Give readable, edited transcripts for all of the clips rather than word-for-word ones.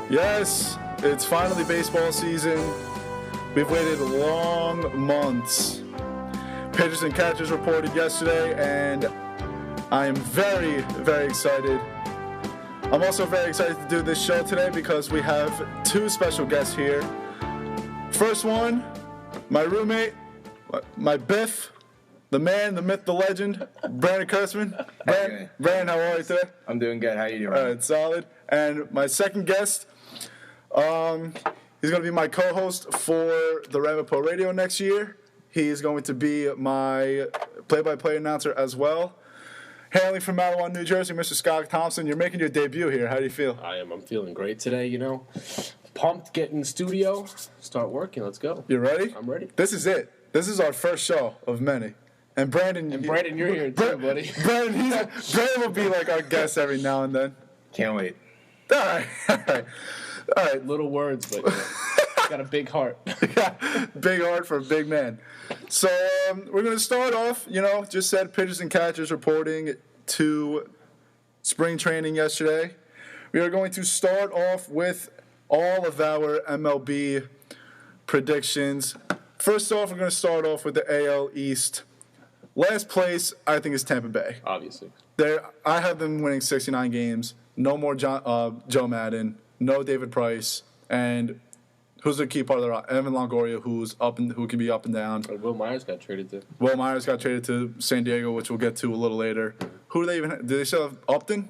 Yes, it's finally baseball season. We've waited long months. Pitchers and catchers reported yesterday, and I am very, very excited. I'm also very excited to do this show today because we have two special guests here. First one, my roommate, my Biff, the man, the myth, the legend, Brandon Kurtzman. Brandon, how are you today? I'm doing good. How you doing? All right, solid. And my second guest, he's going to be my co-host for the Ramapo Radio next year. He is going to be my play-by-play announcer as well. Hailing from Melo, New Jersey, Mr. Scott Thompson. You're making your debut here. How do you feel? I'm feeling great today, Pumped, get in the studio, start working. Let's go. You ready? I'm ready. This is it. This is our first show of many. And Brandon, you're here too, buddy. Brandon will be like our guest every now and then. Can't wait. All right. Little words, but got a big heart. Big heart for a big man. So we're going to start off, just said pitchers and catchers reporting to spring training yesterday. We are going to start off with all of our MLB predictions. First off, we're going to start off with the AL East. Last place, I think, is Tampa Bay. Obviously. I have them winning 69 games. No more Joe Madden. No David Price. And who's the key part of the Evan Longoria, who can be up and down. Will Myers got traded to. Will Myers got traded to San Diego, which we'll get to a little later. Who do they even have? Do they still have Upton?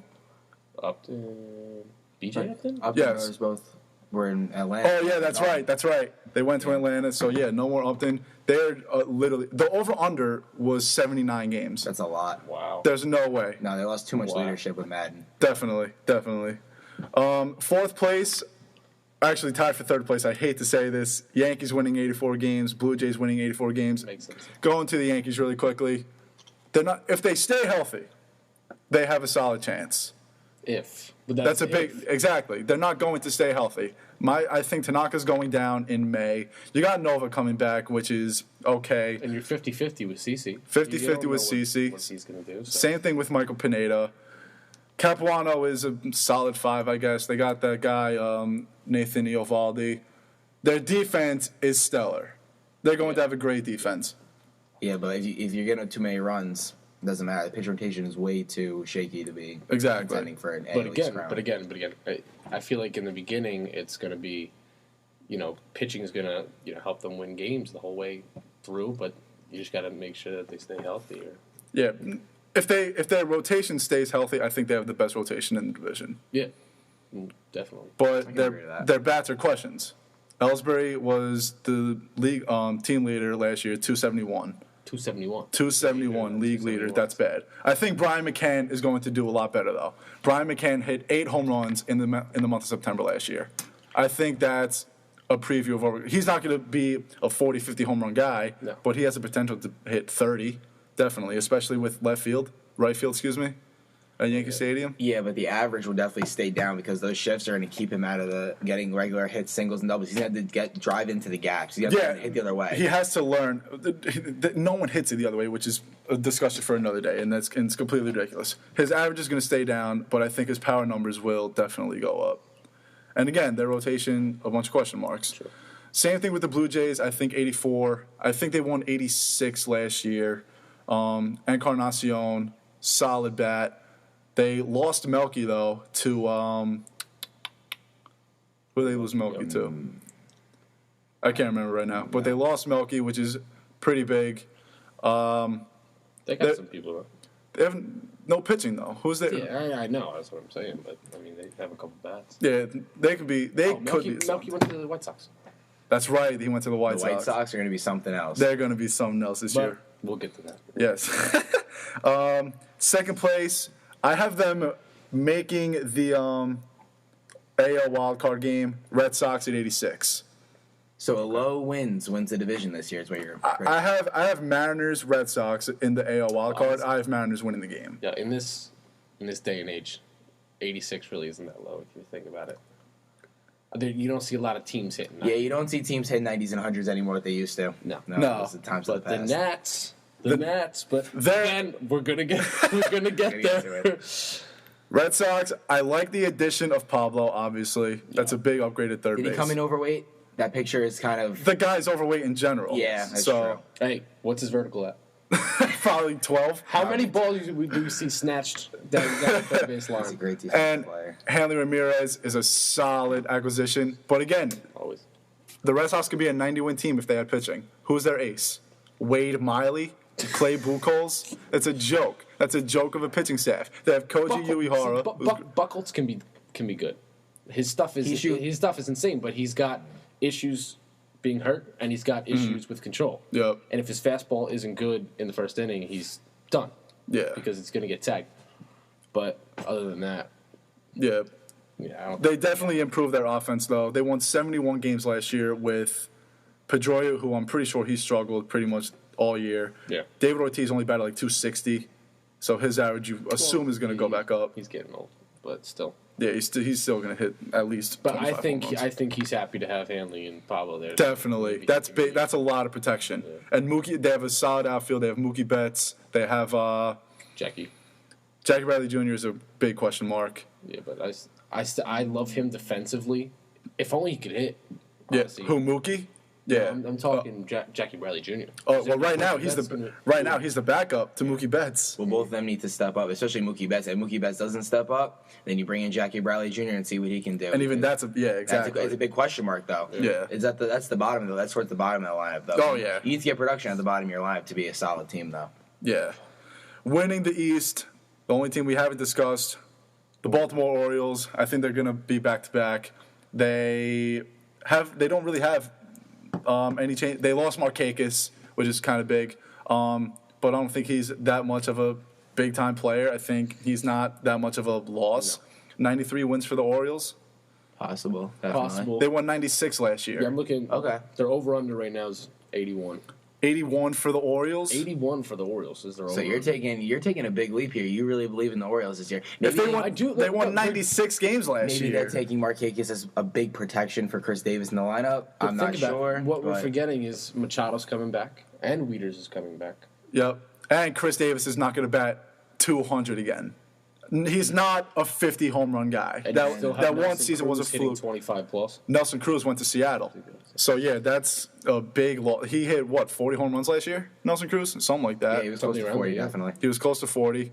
BJ Upton? Upton Yes. brothers both were in Atlanta. Oh, yeah, that's right. They went to Atlanta, so yeah, no more Upton. They're literally – the over-under was 79 games. That's a lot. Wow. There's no way. No, they lost too much leadership with Madden. Definitely. Fourth place, actually tied for third place. I hate to say this. Yankees winning 84 games. Blue Jays winning 84 games. Makes sense. Going to the Yankees really quickly. If they stay healthy, they have a solid chance. That's Exactly. They're not going to stay healthy. I think Tanaka's going down in May. You got Nova coming back, which is okay. And you're 50-50 with CeCe. 50-50 with CeCe. What he's going to do. So. Same thing with Michael Pineda. Capuano is a solid 5, I guess. They got that guy, Nathan Eovaldi. Their defense is stellar. They're going to have a great defense. Yeah, but if you're getting too many runs, it doesn't matter. The pitch rotation is way too shaky to be contending for an AL East crown. But again, I feel like in the beginning it's going to be, pitching is going to, help them win games the whole way through. But you just got to make sure that they stay healthy. Yeah, if their rotation stays healthy, I think they have the best rotation in the division. Yeah, definitely. But their bats are questions. Ellsbury was the league team leader last year, 271. 271 league leader. That's bad. I think Brian McCann is going to do a lot better though. Brian McCann hit 8 home runs in the month of September last year. I think that's a preview of what he's not going to be a 40, 50 home run guy, but he has the potential to hit 30, definitely, especially with right field, at Yankee Stadium. Yeah, but the average will definitely stay down because those shifts are going to keep him out of getting regular hits, singles, and doubles. He's going to have to drive into the gaps. He's going to hit the other way. He has to learn. No one hits it the other way, which is a discussion for another day, and it's completely ridiculous. His average is going to stay down, but I think his power numbers will definitely go up. And again, their rotation, a bunch of question marks. Sure. Same thing with the Blue Jays. I think 84. I think they won 86 last year. Encarnacion, solid bat. They lost Melky, though, to who did they lose Melky to? I can't remember right now. But they lost Melky, which is pretty big. They got some people, though. They have no pitching, though. Who's there? Yeah, I know. That's what I'm saying. But, they have a couple bats. Yeah, they could be. Melky went to the White Sox. That's right. He went to the White Sox. The White Sox are going to be something else. They're going to be something else this year. We'll get to that. Yes. Second place, I have them making the AL wildcard game, Red Sox at 86. So a low wins the division this year is what you're I have Mariners, Red Sox in the AL wildcard. I have Mariners winning the game. Yeah, in this day and age, 86 really isn't that low if you think about it. You don't see a lot of teams hitting that. Yeah, you don't see teams hitting 90s and 100s anymore like they used to. No. Those are the times of the past. The Nats, but then we're gonna get there. Red Sox, I like the addition of Pablo, obviously. That's a big upgrade at third base. Did he come in overweight? That picture is kind of... The guy's overweight in general. Yeah, that's true. Hey, what's his vertical at? Probably 12. How many balls do we see snatched down the third base line? He's a great defensive player. Hanley Ramirez is a solid acquisition. But again, Always. the Red Sox could be a 90-win team if they had pitching. Who's their ace? Wade Miley? Clay Buchholz? It's a joke. That's a joke of a pitching staff. They have Koji Uehara. Buchholz can be good. His stuff is insane, but he's got issues being hurt, and he's got issues with control. Yep. And if his fastball isn't good in the first inning, he's done. Yeah. Because it's going to get tagged. But other than that, Yeah. They definitely improved their offense, though. They won 71 games last year with Pedroia, who I'm pretty sure he struggled pretty much all year. Yeah. David Ortiz only batted like 260, so his average you assume is going to go back up. He's getting old, but still. Yeah, he's still going to hit at least. But I think he's happy to have Hanley and Pablo there. Definitely, that's big. That's a lot of protection. Yeah. And Mookie, they have a solid outfield. They have Mookie Betts. They have Jackie Bradley Jr. is a big question mark. Yeah, but I love him defensively. If only he could hit. Honestly. Yeah, who Mookie? Yeah, I'm talking Jackie Bradley Jr. Oh well, right now he's the backup to Mookie Betts. Well, both of them need to step up, especially Mookie Betts. If Mookie Betts doesn't step up, then you bring in Jackie Bradley Jr. and see what he can do. And even exactly. It's a big question mark, though. Yeah, that's the bottom though. That's towards the bottom of the lineup, though. Oh yeah, you need to get production at the bottom of your lineup to be a solid team, though. Yeah, winning the East. The only team we haven't discussed, the Baltimore Orioles. I think they're going to be back to back. They don't really have any change. They lost Markakis, which is kind of big, but I don't think he's that much of a big time player. I think he's not that much of a loss. No. 93 wins for the Orioles. Possible. They won 96 last year. Yeah, I'm looking. Okay. Their over under right now is 81. 81 for the Orioles. 81 for the Orioles is their over. So you're taking a big leap here. You really believe in the Orioles this year. Maybe they won 96 games last year. Maybe they're taking Markakis as a big protection for Chris Davis in the lineup. I'm not sure. What we're forgetting is Machado's coming back and Wieters is coming back. Yep. And Chris Davis is not going to bat 200 again. He's not a 50 home run guy. And that one season was a fluke. 25 plus. Nelson Cruz went to Seattle. So yeah, that's a big loss. He hit 40 home runs last year? Nelson Cruz, something like that. Yeah, he was close to 40, definitely. He was close to 40,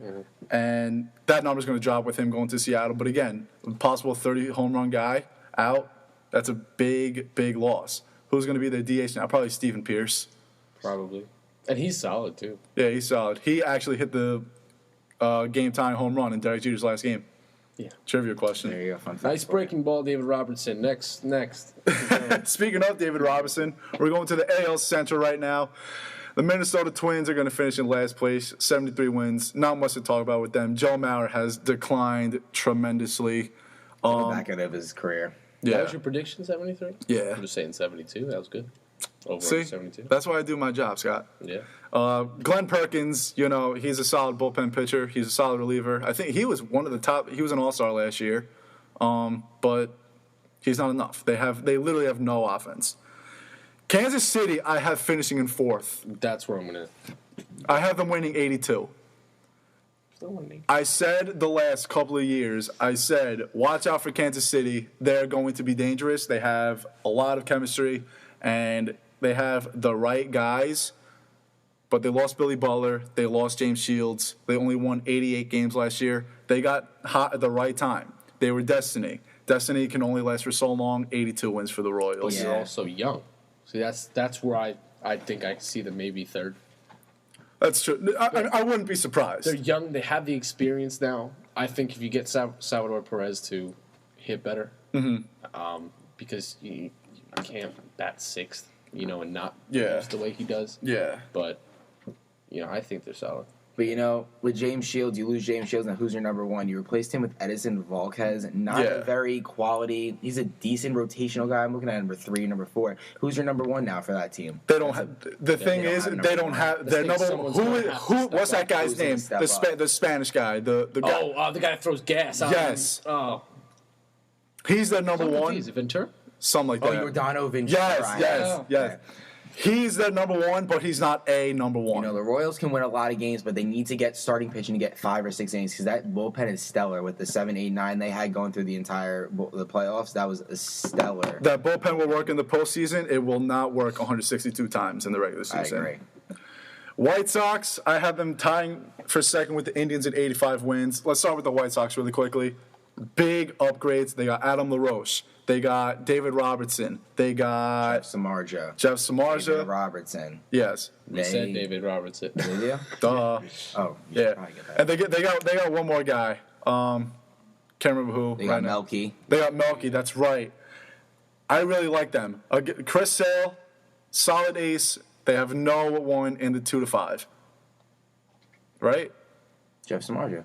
and that number's going to drop with him going to Seattle. But again, possible 30 home run guy out. That's a big loss. Who's going to be the DH now? Probably Steven Pierce. Probably, and he's solid too. Yeah, he's solid. He actually hit the game-tying home run in Derek Jeter's last game. Yeah. Trivia question. There you go. Fun nice breaking ball, David Robertson. Next. Speaking of David Robertson, we're going to the AL Central right now. The Minnesota Twins are going to finish in last place, 73 wins. Not much to talk about with them. Joe Mauer has declined tremendously. On the back end of his career. Yeah. That was your prediction, 73? Yeah. I'm just saying 72. That was good. Over 72. That's why I do my job, Scott. Yeah. Glenn Perkins, he's a solid bullpen pitcher. He's a solid reliever. I think he was one of the top. He was an all-star last year, but he's not enough. They literally have no offense. Kansas City, I have finishing in fourth. That's where I'm gonna. I have them winning 82. Still winning. I said the last couple of years, watch out for Kansas City. They're going to be dangerous. They have a lot of chemistry, and they have the right guys. But they lost Billy Butler. They lost James Shields. They only won 88 games last year. They got hot at the right time. They were destiny. Destiny can only last for so long. 82 wins for the Royals. But you're also young. See, that's where I think I see them maybe third. That's true. I wouldn't be surprised. They're young. They have the experience now. I think if you get Salvador Perez to hit better, because you can't bat sixth, and not use the way he does. Yeah. But, I think they're solid. But, with James Shields, you lose James Shields, and who's your number one? You replaced him with Edison Volquez. Not a very quality. He's a decent rotational guy. I'm looking at number 3, number 4. Who's your number one now for that team? They don't have. The thing is, they don't have their number. Who? What's that guy's name? The Spanish guy. The guy. Oh, the guy that throws gas. Yes. He's the number one. Is it Ventura? Something like that. Yordano Ventura. Yes. Okay. He's their number one, but he's not a number one. The Royals can win a lot of games, but they need to get starting pitching to get 5 or 6 innings because that bullpen is stellar with the 7, 8, 9 they had going through the entire the playoffs. That was stellar. That bullpen will work in the postseason. It will not work 162 times in the regular season. I agree. White Sox, I have them tying for second with the Indians at 85 wins. Let's start with the White Sox really quickly. Big upgrades. They got Adam LaRoche. They got David Robertson. They got Jeff Samardzija. David Robertson. Yes. You said David Robertson. Did you? Duh. Oh, yeah. And they got one more guy. Can't remember who. They got Melky. They got Melky. That's right. I really like them. Chris Sale, solid ace. They have no one in the 2 to 5. Right? Jeff Samardzija.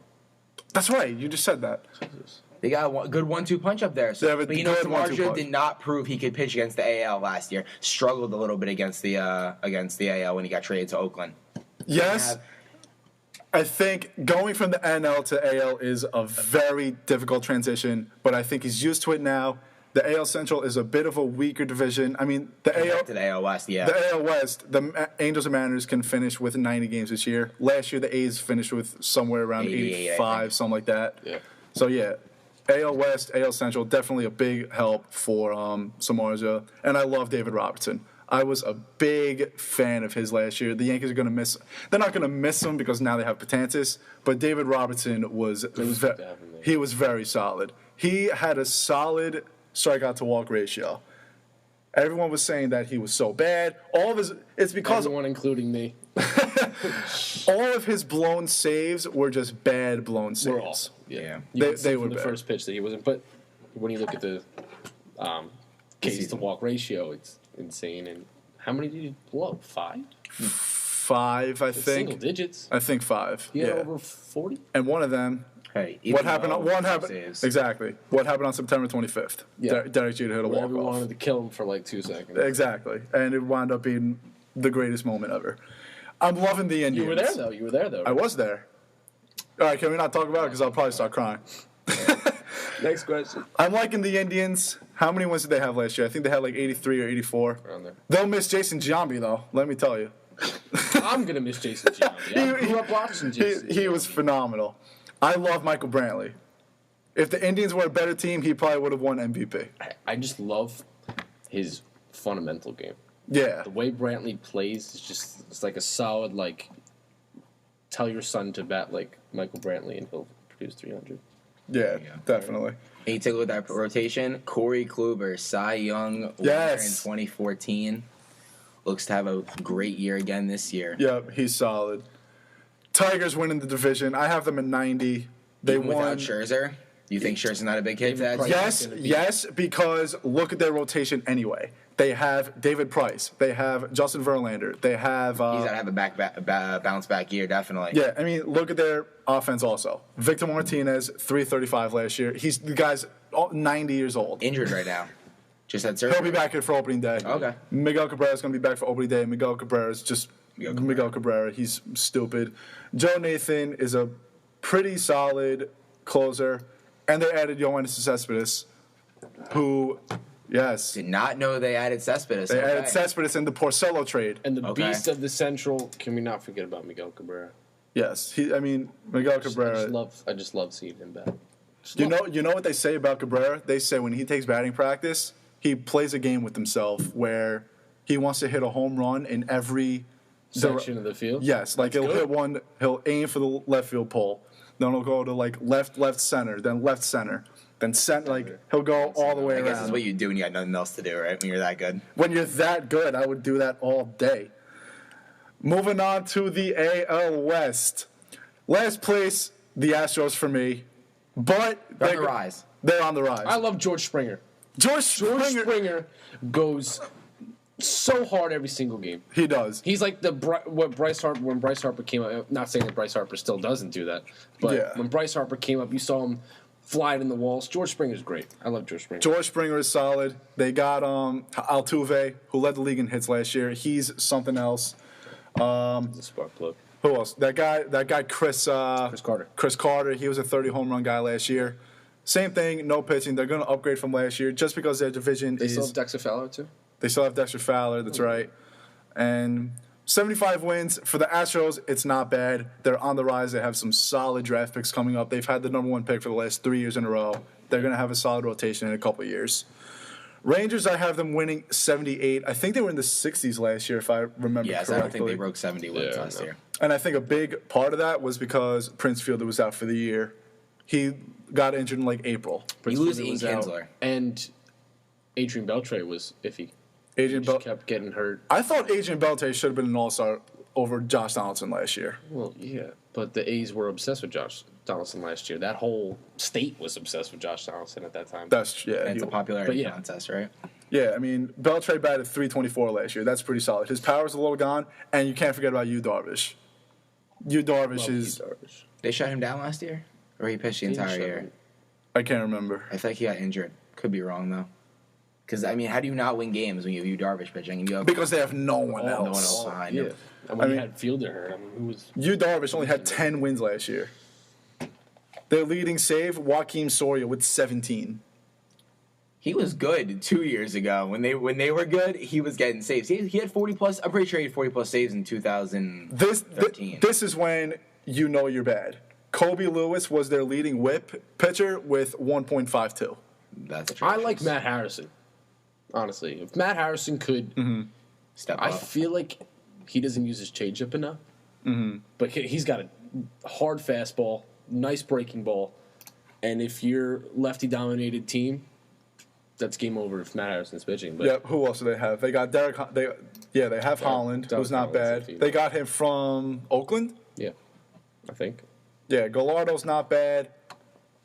That's right. You just said that. Jesus. They got a good 1-2 punch up there. So, but Samardzija did not prove he could pitch against the AL last year. Struggled a little bit against the AL when he got traded to Oakland. Yes. I think going from the NL to AL is a very difficult transition, but I think he's used to it now. The AL Central is a bit of a weaker division. I mean, the AL West, yeah. The AL West, the Angels and Mariners can finish with 90 games this year. Last year, the A's finished with somewhere around 85, something like that. Yeah. So, yeah, AL West, AL Central, definitely a big help for Samardzija. And I love David Robertson. I was a big fan of his last year. The Yankees are going to miss – they're not going to miss him because now they have Betances. But David Robertson was very solid. He had a solid – strikeout to walk ratio. Everyone was saying that he was so bad. It's because everyone, including me. All of his blown saves were just bad blown saves. We're all, yeah. They were the bad. First pitch that he wasn't. But when you look at the Ks to walk ratio, it's insane. And how many did he blow? 5? 5, I think. Single digits. I think 5. Yeah, over 40. And one of them. Hey, what happened? Exactly. What happened on September 25th? Yeah. Derek Jeter hit a walk-off. Everyone wanted to kill him for like 2 seconds. Exactly, and it wound up being the greatest moment ever. I'm loving the Indians. You were there though. Right? I was there. All right, can we not talk about it? Because I'll probably start crying. Next question. I'm liking the Indians. How many wins did they have last year? I think they had like 83 or 84. Around there. They'll miss Jason Giambi, though. Let me tell you. I'm going to miss Jason Giambi. I grew up watching Jason He was phenomenal. I love Michael Brantley. If the Indians were a better team, he probably would have won MVP. I just love his fundamental game. Yeah. The way Brantley plays is just, it's like a solid, like, tell your son to bat like Michael Brantley and he'll produce 300. Yeah, definitely. And you take a look at that rotation. Corey Kluber, Cy Young winner in 2014. Looks to have a great year again this year. Yep, he's solid. Tigers winning the division. I have them at 90. They Even won. Without Scherzer? Do you think Scherzer's not a big hit? Yes, because look at their rotation anyway. They have David Price. They have Justin Verlander. They have... he's got to have a bounce-back year, definitely. Yeah, I mean, look at their offense also. Victor Martinez, 335 last year. The guy's 90 years old. Injured right now. Just had surgery. He'll be back here for opening day. Okay. Miguel Cabrera's going to be back for opening day. Miguel Cabrera's just... Miguel Cabrera. He's stupid. Joe Nathan is a pretty solid closer. And they added Yoenis Cespedes, who, yes. Did not know they added Cespedes. They added Cespedes in the Porcello trade. And the beast of the Central, can we not forget about Miguel Cabrera? Yes. Miguel Cabrera. I just love seeing him bat. You know what they say about Cabrera? They say when he takes batting practice, he plays a game with himself where he wants to hit a home run in every section of the field. Yes, like hit one. He'll aim for the left field pole. Then he'll go to like left center, then left center, then center. Like he'll go all the way around. I guess that's what you do when you got nothing else to do, right? When you're that good. When you're that good, I would do that all day. Moving on to the AL West. Last place, the Astros for me, but they're on the rise. They're on the rise. I love George Springer. George Springer goes so hard every single game. He does. He's like when Bryce Harper came up. Not saying that Bryce Harper still doesn't do that, but when Bryce Harper came up, you saw him flying in the walls. George Springer's great. I love George Springer. George Springer is solid. They got Altuve, who led the league in hits last year. He's something else. He's a spark plug. Who else? That guy Chris Carter. Chris Carter. He was a 30 home run guy last year. Same thing. No pitching. They're going to upgrade from last year just because their division They still have Dexter Fowler too. They still have Dexter Fowler, that's right. And 75 wins. For the Astros, it's not bad. They're on the rise. They have some solid draft picks coming up. They've had the number 1 pick for the last 3 years in a row. They're going to have a solid rotation in a couple of years. Rangers, I have them winning 78. I think they were in the 60s last year, if I remember correctly. Yes, I don't think they broke 70 wins last year. And I think a big part of that was because Prince Fielder was out for the year. He got injured in like April. You lose Ian Kinsler. And Adrian Beltre was iffy. Adrian kept getting hurt. I thought Adrian Beltre should have been an all-star over Josh Donaldson last year. Well, yeah, but the A's were obsessed with Josh Donaldson last year. That whole state was obsessed with Josh Donaldson at that time. It's a popularity contest, right? Yeah, I mean, Beltre batted .324 last year. That's pretty solid. His power's a little gone, and you can't forget about Yu Darvish. Yu Darvish. They shut him down last year? Or he pitched the entire year? I can't remember. I think he got injured. Could be wrong, though. Because, I mean, how do you not win games when you have Yu Darvish pitching? Because they have no one else. No one else behind him. And when you had Fielder hurt, who was... Yu Darvish only had 10 wins last year. Their leading save, Joakim Soria, with 17. He was good 2 years ago. When they were good, he was getting saves. He had 40+. I'm pretty sure he had 40+ saves in 2013. This is when you know you're bad. Kobe Lewis was their leading whip pitcher with 1.52. That's I like Matt Harrison. Honestly, if Matt Harrison could step up, I feel like he doesn't use his changeup enough. But he's got a hard fastball, nice breaking ball, and if you're lefty-dominated team, that's game over if Matt Harrison's pitching. But who else do they have? They got Derek. They have Holland, who's not bad. They got him from Oakland. Yeah, I think. Yeah, Gallardo's not bad.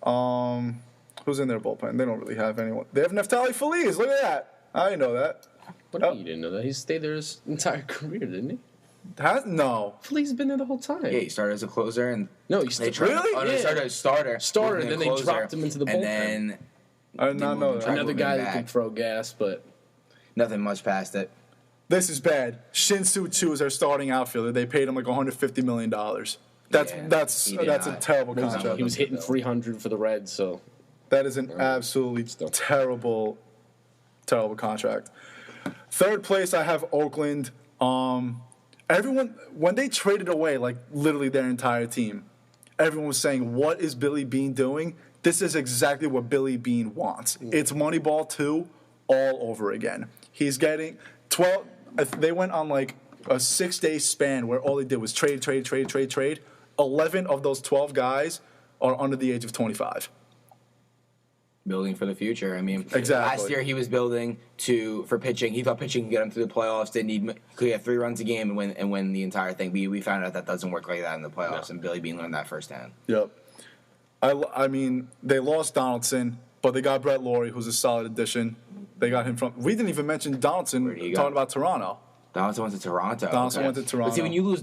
Who's in their bullpen? They don't really have anyone. They have Neftali Feliz. Look at that. I didn't know that. What? You didn't know that? He stayed there his entire career, didn't he? No. Feliz has been there the whole time. Yeah, he started as a closer and he started. Really? Oh, he started as starter. And then they dropped him into the bullpen. And then I did not know that. Another guy that can throw gas, but nothing much past it. This is bad. Shin-Soo Choo is their starting outfielder. They paid him like $150 million. That's a terrible contract. He was hitting 300 for the Reds, so that is an absolutely terrible contract. Third place, I have Oakland. Everyone, when they traded away like literally their entire team, everyone was saying, "What is Billy Beane doing?" This is exactly what Billy Beane wants. It's Moneyball 2 all over again. He's getting 12. They went on like a 6-day span where all they did was trade. 11 of those 12 guys are under the age of 25. Building for the future. I mean, exactly. Last year he was building for pitching. He thought pitching could get him through the playoffs. Could get 3 runs a game and win the entire thing. We found out that doesn't work like that in the playoffs, and Billy Beane learned that firsthand. Yep. I mean, they lost Donaldson, but they got Brett Laurie, who's a solid addition. They got him from. We didn't even mention Donaldson talking about Toronto. Donaldson went to Toronto. Went to Toronto. But see, when you lose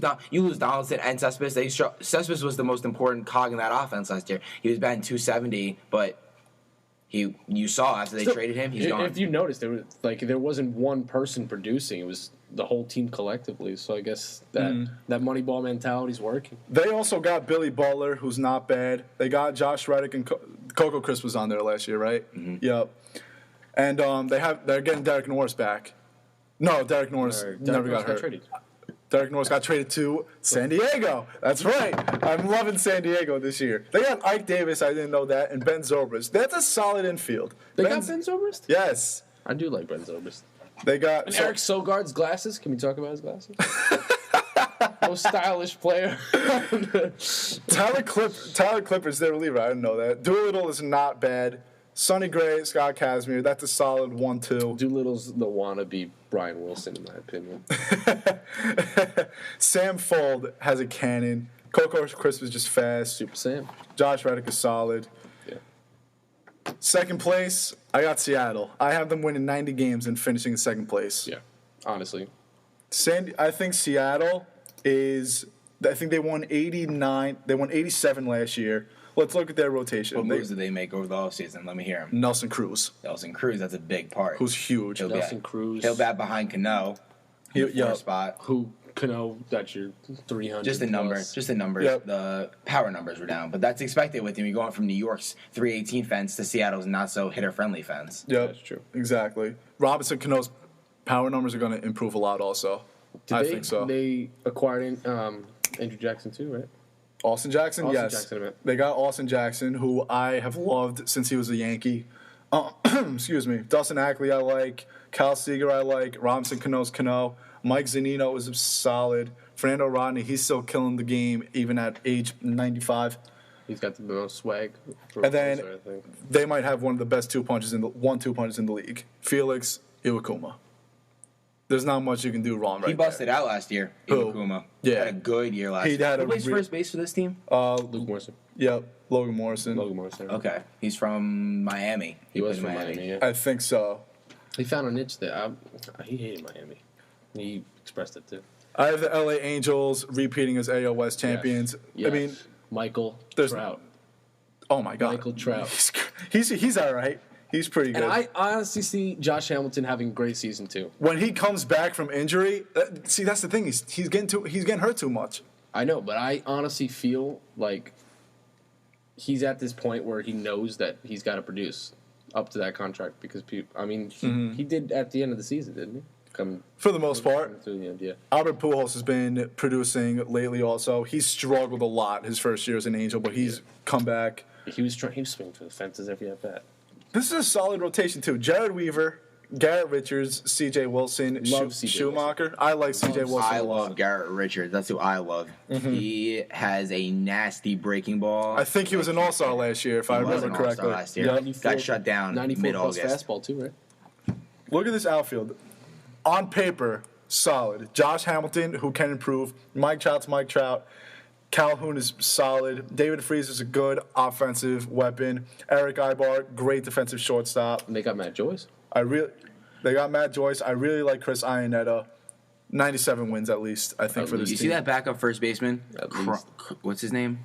Donaldson and Cespedes, Cespedes was the most important cog in that offense last year. He was batting .270, but you saw after they traded him, he's gone. If you noticed, there wasn't one person producing; it was the whole team collectively. So I guess that Moneyball mentality's working. They also got Billy Butler, who's not bad. They got Josh Reddick and Coco Crisp was on there last year, right? Mm-hmm. Yep. And they're getting Derek Norris back. No, Derek Norris never got hurt. Traded. Derek Norris got traded to San Diego. That's right. I'm loving San Diego this year. They got Ike Davis. I didn't know that. And Ben Zobrist. That's a solid infield. They got Ben Zobrist? Yes. I do like Ben Zobrist. They got Eric Sogard's glasses. Can we talk about his glasses? Most stylish player. Tyler Clipper's their reliever. I didn't know that. Doolittle is not bad. Sonny Gray, Scott Kazmir. That's a solid 1-2. Doolittle's the wannabe Brian Wilson, in my opinion. Sam Fold has a cannon. Coco Crisp is just fast. Super Sam. Josh Reddick is solid. Yeah. Second place, I got Seattle. I have them winning 90 games and finishing in second place. Yeah, honestly. I think Seattle is. I think they won 89. They won 87 last year. Let's look at their rotation. What moves did they make over the offseason? Let me hear them. Nelson Cruz, that's a big part. Who's huge. Nelson Cruz. He'll bat behind Cano. Spot. Who Cano? That's your 300. Just the numbers. Yep. The power numbers were down, but that's expected with him. You're going from New York's 318 fence to Seattle's not so hitter friendly fence. Yep, that's true. Exactly. Robinson Cano's power numbers are going to improve a lot also. I think so. They acquired Andrew Jackson too, right? Austin Jackson, yes. Jackson, they got Austin Jackson, who I have loved since he was a Yankee. Excuse me. Dustin Ackley, I like. Cal Seager, I like. Robinson Cano. Mike Zunino is solid. Fernando Rodney, he's still killing the game even at age 95. He's got the most swag. And then they might have one of the best 2 punches in the league. Felix Iwakuma. There's not much you can do wrong right He busted out last year. Iwakuma. Yeah. Had a good year last year. Who plays first base for this team? Luke Morrison. Yep, Logan Morrison. Okay. He's from Miami. He was from Miami, yeah. I think so. He found a niche there. He hated Miami. He expressed it too. I have the LA Angels repeating as AL West champions. Yes. I mean, Michael Trout. Oh my God, Michael Trout. He's all right. He's pretty good. And I honestly see Josh Hamilton having a great season too. When he comes back from injury, that's the thing. He's getting hurt too much. I know, but I honestly feel like he's at this point where he knows that he's got to produce up to that contract because he did at the end of the season, didn't he? For the most part. Through the end, yeah. Albert Pujols has been producing lately also. He struggled a lot his first year as an Angel, but he's come back. He was swinging for the fences every at bat. This is a solid rotation, too. Jared Weaver, Garrett Richards, C.J. Wilson, Schumacher. I like C.J. Wilson I love Garrett Richards. That's who I love. Mm-hmm. He has a nasty breaking ball. I think he was an all-star last year, if I remember correctly. Last year. Yeah. Got shut down 94 mid-August. plus fastball, too, right? Look at this outfield. On paper, solid. Josh Hamilton, who can improve. Mike Trout. Calhoun is solid. David Freese is a good offensive weapon. Eric Ibar, great defensive shortstop. And they got Matt Joyce. They got Matt Joyce. I really like Chris Iannetta. 97 wins at least, I think, for this team. You see that backup first baseman? What's his name?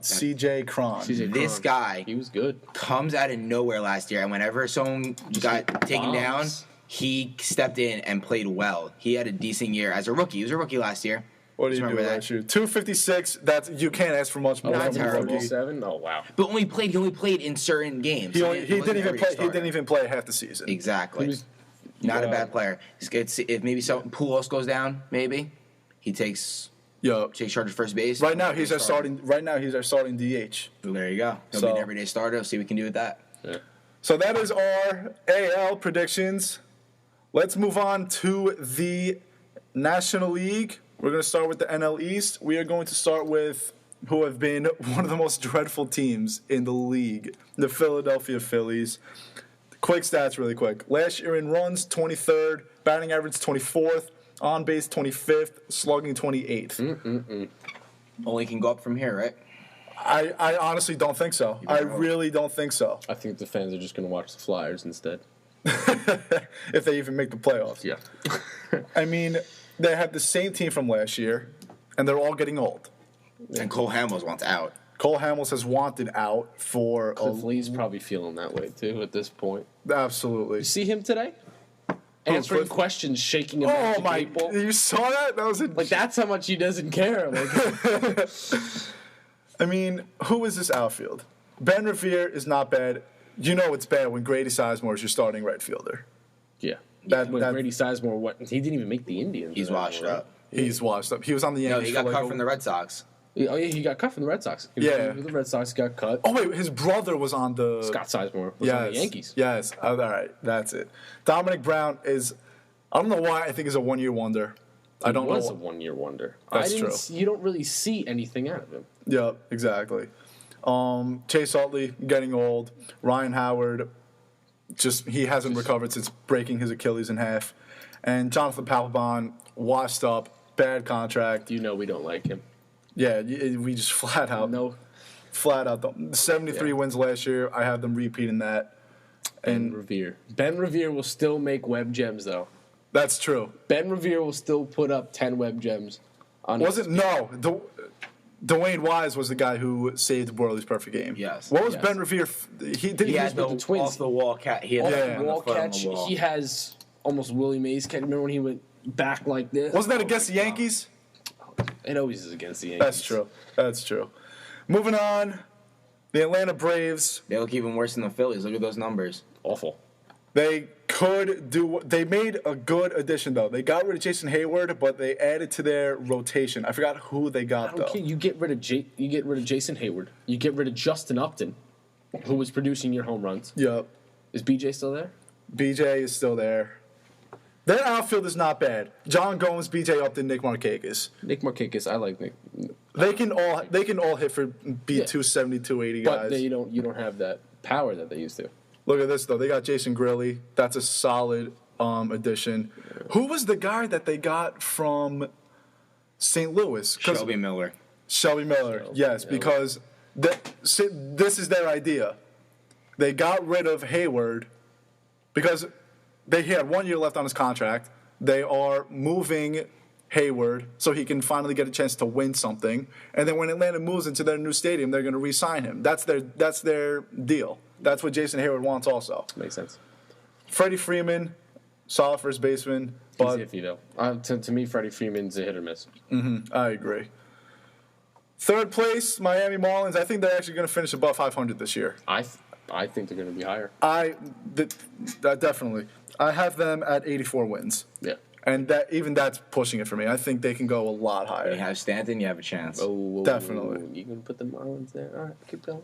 C.J. Cron. This guy, he was good. Comes out of nowhere last year, and whenever someone got taken down, he stepped in and played well. He had a decent year as a rookie. He was a rookie last year. What did you do last year? 256. You can't ask for much more. Not terrible. 7. Oh wow! But he only played in certain games. He didn't even play. He didn't even play half the season. Exactly. Not a bad player. If maybe Pujols goes down, maybe he takes charge of first base. Right now he's our starting. DH. There you go. He'll be an everyday starter. See what we can do with that. Yeah. So that is our AL predictions. Let's move on to the National League. We're going to start with the NL East. We are going to start with who have been one of the most dreadful teams in the league, the Philadelphia Phillies. Quick stats really quick. Last year in runs, 23rd. Batting average, 24th. On base, 25th. Slugging, 28th. Only can go up from here, right? I honestly don't think so. I really don't think so. I think the fans are just going to watch the Flyers instead. If they even make the playoffs. Yeah. I mean, they have the same team from last year, and they're all getting old. And Cole Hamels wants out. Cole Hamels has wanted out for Cliff Lee's probably feeling that way, too, at this point. Absolutely. You see him today? Answering questions, shaking him out. Oh, my. People. You saw that? That was that's how much he doesn't care. I mean, who is this outfield? Ben Revere is not bad. You know it's bad when Grady Sizemore is your starting right fielder. Yeah. Grady Sizemore, he didn't even make the Indians. He's washed up. He's washed up. He was on the Yankees. No, he got cut from the Red Sox. Oh, yeah, he got cut from the Red Sox. The Red Sox got cut. Oh, wait, his brother was on the... Scott Sizemore was on the Yankees. Yes, all right, that's it. Dominic Brown is... I don't know why I think he's a one-year wonder. I don't know. He was a one-year wonder. That's true. You don't really see anything out of him. Yeah, exactly. Chase Utley, getting old. Ryan Howard, he hasn't recovered since breaking his Achilles in half. And Jonathan Papelbon, washed up, bad contract. You know we don't like him. Yeah, we just flat out. No. Flat out. 73 wins last year. I have them repeating that. Ben Revere will still make web gems, though. That's true. Ben Revere will still put up 10 web gems. Dwayne Wise was the guy who saved Worley's perfect game. Yes. What was Ben Revere? He had the Twins. Off the wall catch. He had wall catch. He has almost Willie Mays catch. Remember when he went back like this? Wasn't that against the Yankees? It always is against the Yankees. That's true. Moving on, the Atlanta Braves. They look even worse than the Phillies. Look at those numbers. Awful. They could do. They made a good addition though. They got rid of Jason Hayward, but they added to their rotation. I forgot who they got though. You get rid of Jason Hayward. You get rid of Justin Upton, who was producing your home runs. Yep. Is BJ still there? BJ is still there. Their outfield is not bad. John Gomes, BJ Upton, Nick Markakis. Nick Markakis, I like Nick. They can all hit for 270, 280 guys. But you don't have that power that they used to. Look at this though. They got Jason Grilly. That's a solid addition. Yeah. Who was the guy that they got from St. Louis? Shelby Miller. Yes, because this is their idea. They got rid of Hayward because he had 1 year left on his contract. They are moving Hayward so he can finally get a chance to win something. And then when Atlanta moves into their new stadium, they're going to re-sign him. That's their deal. That's what Jason Hayward wants also. Makes sense. Freddie Freeman, solid first baseman. But he's iffy, though. To me, Freddie Freeman's a hit or miss. I agree. Third place, Miami Marlins. I think they're actually going to finish above 500 this year. I think they're going to be higher. Definitely. I have them at 84 wins. Yeah. And that's pushing it for me. I think they can go a lot higher. You have Stanton, you have a chance. Definitely. You going to put the Marlins there? All right, keep going.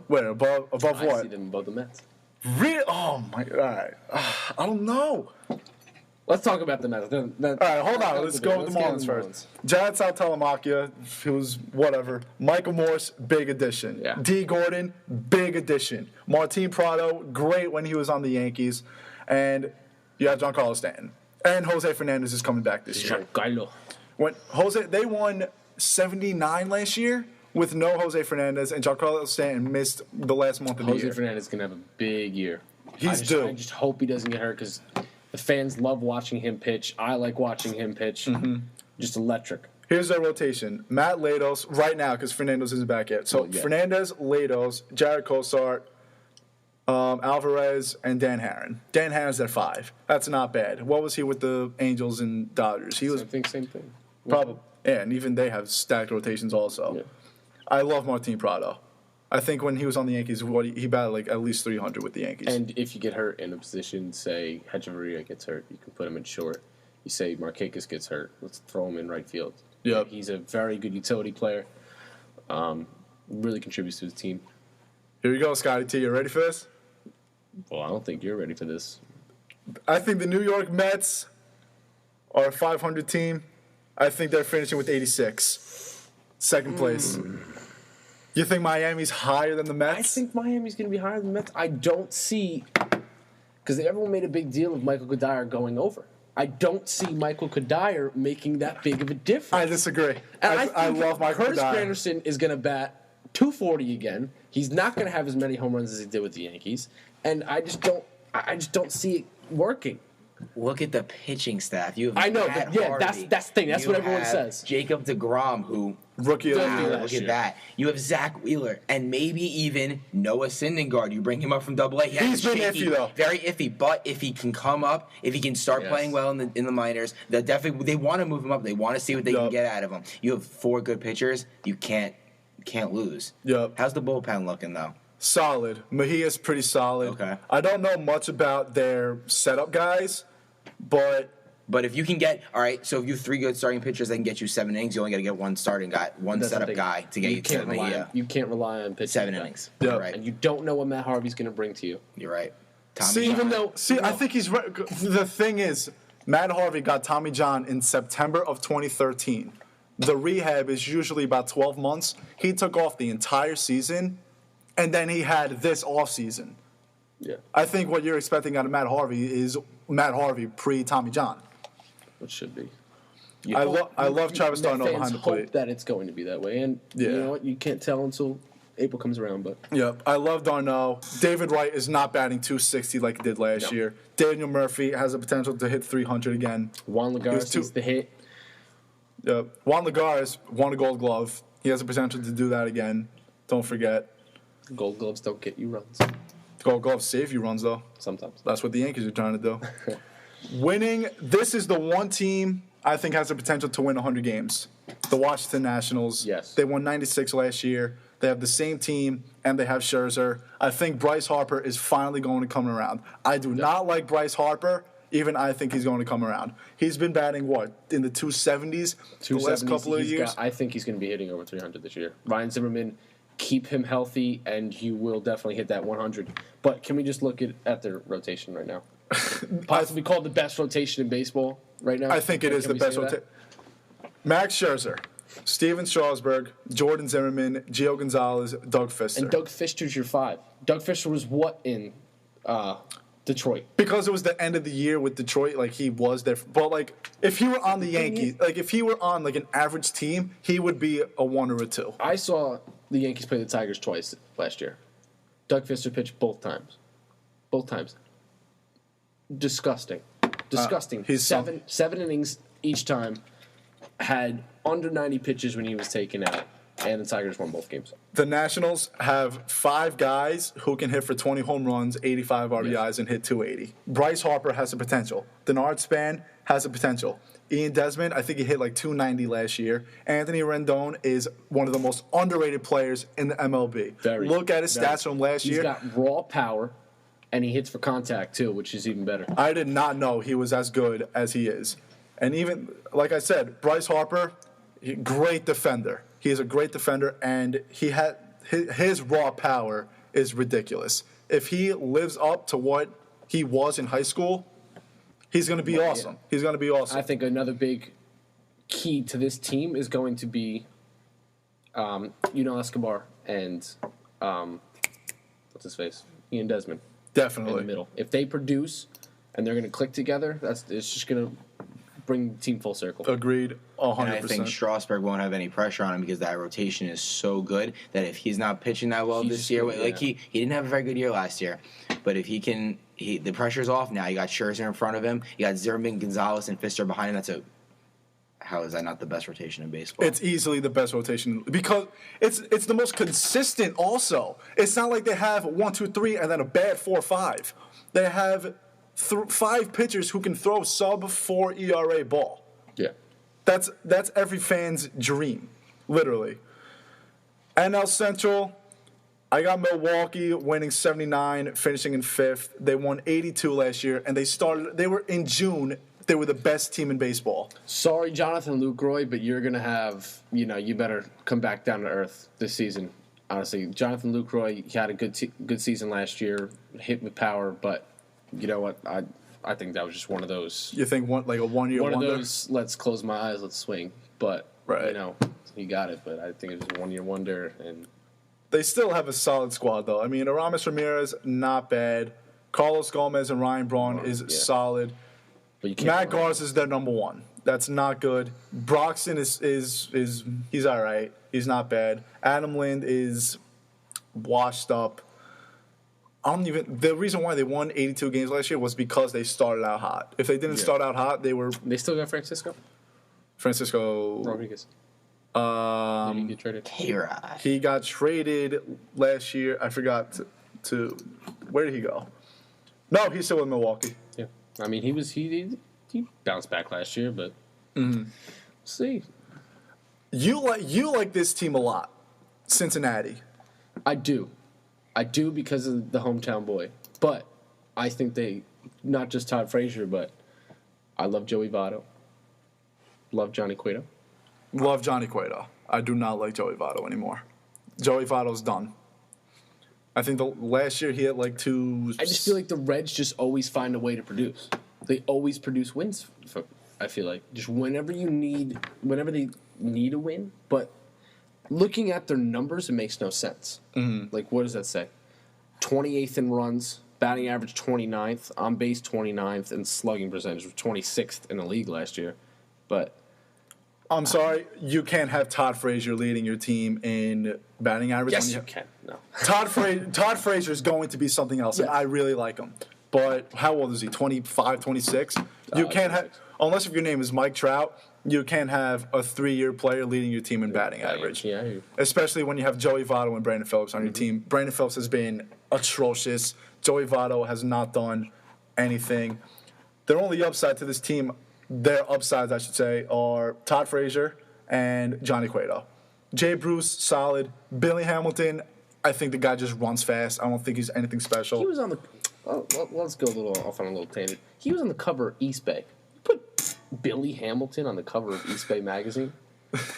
Wait, above what? I see them above the Mets. Really? Oh, my. All right. I don't know. Let's talk about the Mets. All right, hold on. Let's go with the Marlins first. Jared Saltelemakia, who's whatever. Michael Morse, big addition. Yeah. D. Gordon, big addition. Martin Prado, great when he was on the Yankees. And you have Giancarlo Stanton. And Jose Fernandez is coming back this year. Giancarlo. They won 79 last year with no Jose Fernandez, and Giancarlo Stanton missed the last month of the year. Jose Fernandez is going to have a big year. He's due. I just hope he doesn't get hurt because the fans love watching him pitch. I like watching him pitch. Mm-hmm. Just electric. Here's their rotation. Matt Latos, right now, because Fernandez isn't back yet. So Fernandez, Latos, Jared Cosart, Alvarez, and Dan Herron. Dan Herron's at 5. That's not bad. What was he with the Angels and Dodgers? Same thing. Probably. Yeah, and even they have stacked rotations also. Yeah. I love Martin Prado. I think when he was on the Yankees, he batted like at least 300 with the Yankees. And if you get hurt in a position, say Hechavarria gets hurt, you can put him in short. You say Markakis gets hurt, let's throw him in right field. Yep. He's a very good utility player. Really contributes to his team. Here we go, Scotty T. You ready for this? Well, I don't think you're ready for this. I think the New York Mets are a 500 team. I think they're finishing with 86. Second place. You think Miami's higher than the Mets? I think Miami's going to be higher than the Mets. I don't see... Because everyone made a big deal of Michael Kadire going over. I don't see Michael Kadire making that big of a difference. I disagree. And I love Michael Curtis Kadire. Granderson is going to bat 240 again. He's not going to have as many home runs as he did with the Yankees. And I just don't see it working. Look at the pitching staff. You have I know, Matt but Harvey. that's the thing. That's You what everyone have says. Jacob deGrom, who rookie of the year. look at that. You have Zach Wheeler, and maybe even Noah Syndergaard. You bring him up from Double-A. He's been iffy though. Very iffy. But if he can come up, if he can start playing well in the minors, they want to move him up. They want to see what they can get out of him. You have 4 good pitchers. You can't lose. Yep. How's the bullpen looking though? Solid. Mejia's pretty solid. Okay. I don't know much about their setup guys, but if you can get so if you have 3 good starting pitchers, they can get you 7 innings. You only got to get one starting guy, one setup guy to get you to Mejia. You can't rely on pitching 7 innings. Yeah. Right. And you don't know what Matt Harvey's going to bring to you. You're right. I think he's right. The thing is, Matt Harvey got Tommy John in September of 2013. The rehab is usually about 12 months. He took off the entire season, and then he had this offseason. Yeah. I think what you're expecting out of Matt Harvey is Matt Harvey pre-Tommy John. Which should be. I love Travis d'Arnaud behind the plate. Hope that it's going to be that way. And you know what? You can't tell until April comes around. But yeah, I love d'Arnaud. David Wright is not batting 260 like he did last year. Daniel Murphy has the potential to hit 300 again. Juan Lagares is the hit. Juan Lagares won a Gold Glove. He has the potential to do that again. Don't forget. Gold Gloves don't get you runs. Gold Gloves save you runs, though. Sometimes. That's what the Yankees are trying to do. Winning, this is the one team I think has the potential to win 100 games. The Washington Nationals. Yes. They won 96 last year. They have the same team, and they have Scherzer. I think Bryce Harper is finally going to come around. I do not like Bryce Harper. Even I think he's going to come around. He's been batting, in the 270s the last couple of years? I think he's going to be hitting over 300 this year. Ryan Zimmerman, keep him healthy, and you will definitely hit that 100. But can we just look at their rotation right now? Possibly called the best rotation in baseball right now? I think it is the best rotation. Max Scherzer, Steven Strasburg, Jordan Zimmerman, Gio Gonzalez, Doug Fister. And Doug Fister's your 5. Doug Fister was what in Detroit? Because it was the end of the year with Detroit, he was there. But, if he were on the Yankees, if he were on, an average team, he would be a 1 or a 2. I saw the Yankees play the Tigers twice last year. Doug Fister pitched both times. Both times. Disgusting. He's seven innings each time. Had under 90 pitches when he was taken out, and the Tigers won both games. The Nationals have 5 guys who can hit for 20 home runs, 85 RBIs, and hit 280. Bryce Harper has the potential. Denard Span has the potential. Ian Desmond, I think he hit 290 last year. Anthony Rendon is one of the most underrated players in the MLB. Look at his stats from last year. He's got raw power, and he hits for contact, too, which is even better. I did not know he was as good as he is. And even, like I said, Bryce Harper, great defender. He is a great defender, and his raw power is ridiculous. If he lives up to what he was in high school, he's going to be awesome. Yeah. He's going to be awesome. I think another big key to this team is going to be Escobar and what's his face? Ian Desmond. Definitely. In the middle. If they produce and they're going to click together, it's just going to bring the team full circle. Agreed, 100%. And I think Strasburg won't have any pressure on him because that rotation is so good that if he's not pitching that well this year, he didn't have a very good year last year, but if he can, the pressure's off now. You got Scherzer in front of him. You got Zimmerman, Gonzalez, and Fister behind him. How is that not the best rotation in baseball? It's easily the best rotation because it's the most consistent. Also, it's not like they have 1, 2, 3 and then a bad 4, 5. They have 5 pitchers who can throw sub-4 ERA ball. Yeah. That's every fan's dream, literally. NL Central, I got Milwaukee winning 79, finishing in 5th. They won 82 last year, and they were in June. They were the best team in baseball. Sorry, Jonathan Lucroy, but you're going to have, you better come back down to earth this season. Honestly, Jonathan Lucroy, he had a good season last year, hit with power, but you know what? I think that was just one of those. You think a 1 year wonder? One of those, let's close my eyes, let's swing. But, right. He got it, but I think it was a 1 year wonder. And they still have a solid squad, though. I mean, Aramis Ramirez, not bad. Carlos Gomez and Ryan Braun is solid. But Matt Garza is their number 1. That's not good. Broxton is he's all right. He's not bad. Adam Lind is washed up. The reason why they won 82 games last year was because they started out hot. If they didn't start out hot, They still got Francisco Rodriguez. Did he get traded? K-Rod. He got traded last year. I forgot to where did he go? No, he's still in Milwaukee. Yeah, I mean he bounced back last year, but we'll see. You like this team a lot, Cincinnati. I do because of the hometown boy. But I think they, not just Todd Frazier, but I love Joey Votto. Love Johnny Cueto. Love Johnny Cueto. I do not like Joey Votto anymore. Joey Votto's done. I think the last year he had 2. I just feel like the Reds just always find a way to produce. They always produce wins. I feel like just whenever they need a win, but looking at their numbers, it makes no sense. Mm-hmm. What does that say? 28th in runs, batting average 29th, on base 29th, and slugging percentage was 26th in the league last year. But I'm sorry, you can't have Todd Frazier leading your team in batting average. Yes, you can. No. Todd Frazier is going to be something else, and I really like him. But how old is he? 25, 26? You can't have, unless if your name is Mike Trout, you can't have a 3-year player leading your team in batting average. Yeah. Especially when you have Joey Votto and Brandon Phillips on your team. Brandon Phillips has been atrocious. Joey Votto has not done anything. Their only upside to this team, their upsides, I should say, are Todd Frazier and Johnny Cueto. Jay Bruce, solid. Billy Hamilton, I think the guy just runs fast. I don't think he's anything special. He was on the. Oh, well, let's go a little off on a little tangent. He was on the cover of East Bay. Put Billy Hamilton on the cover of East Bay magazine.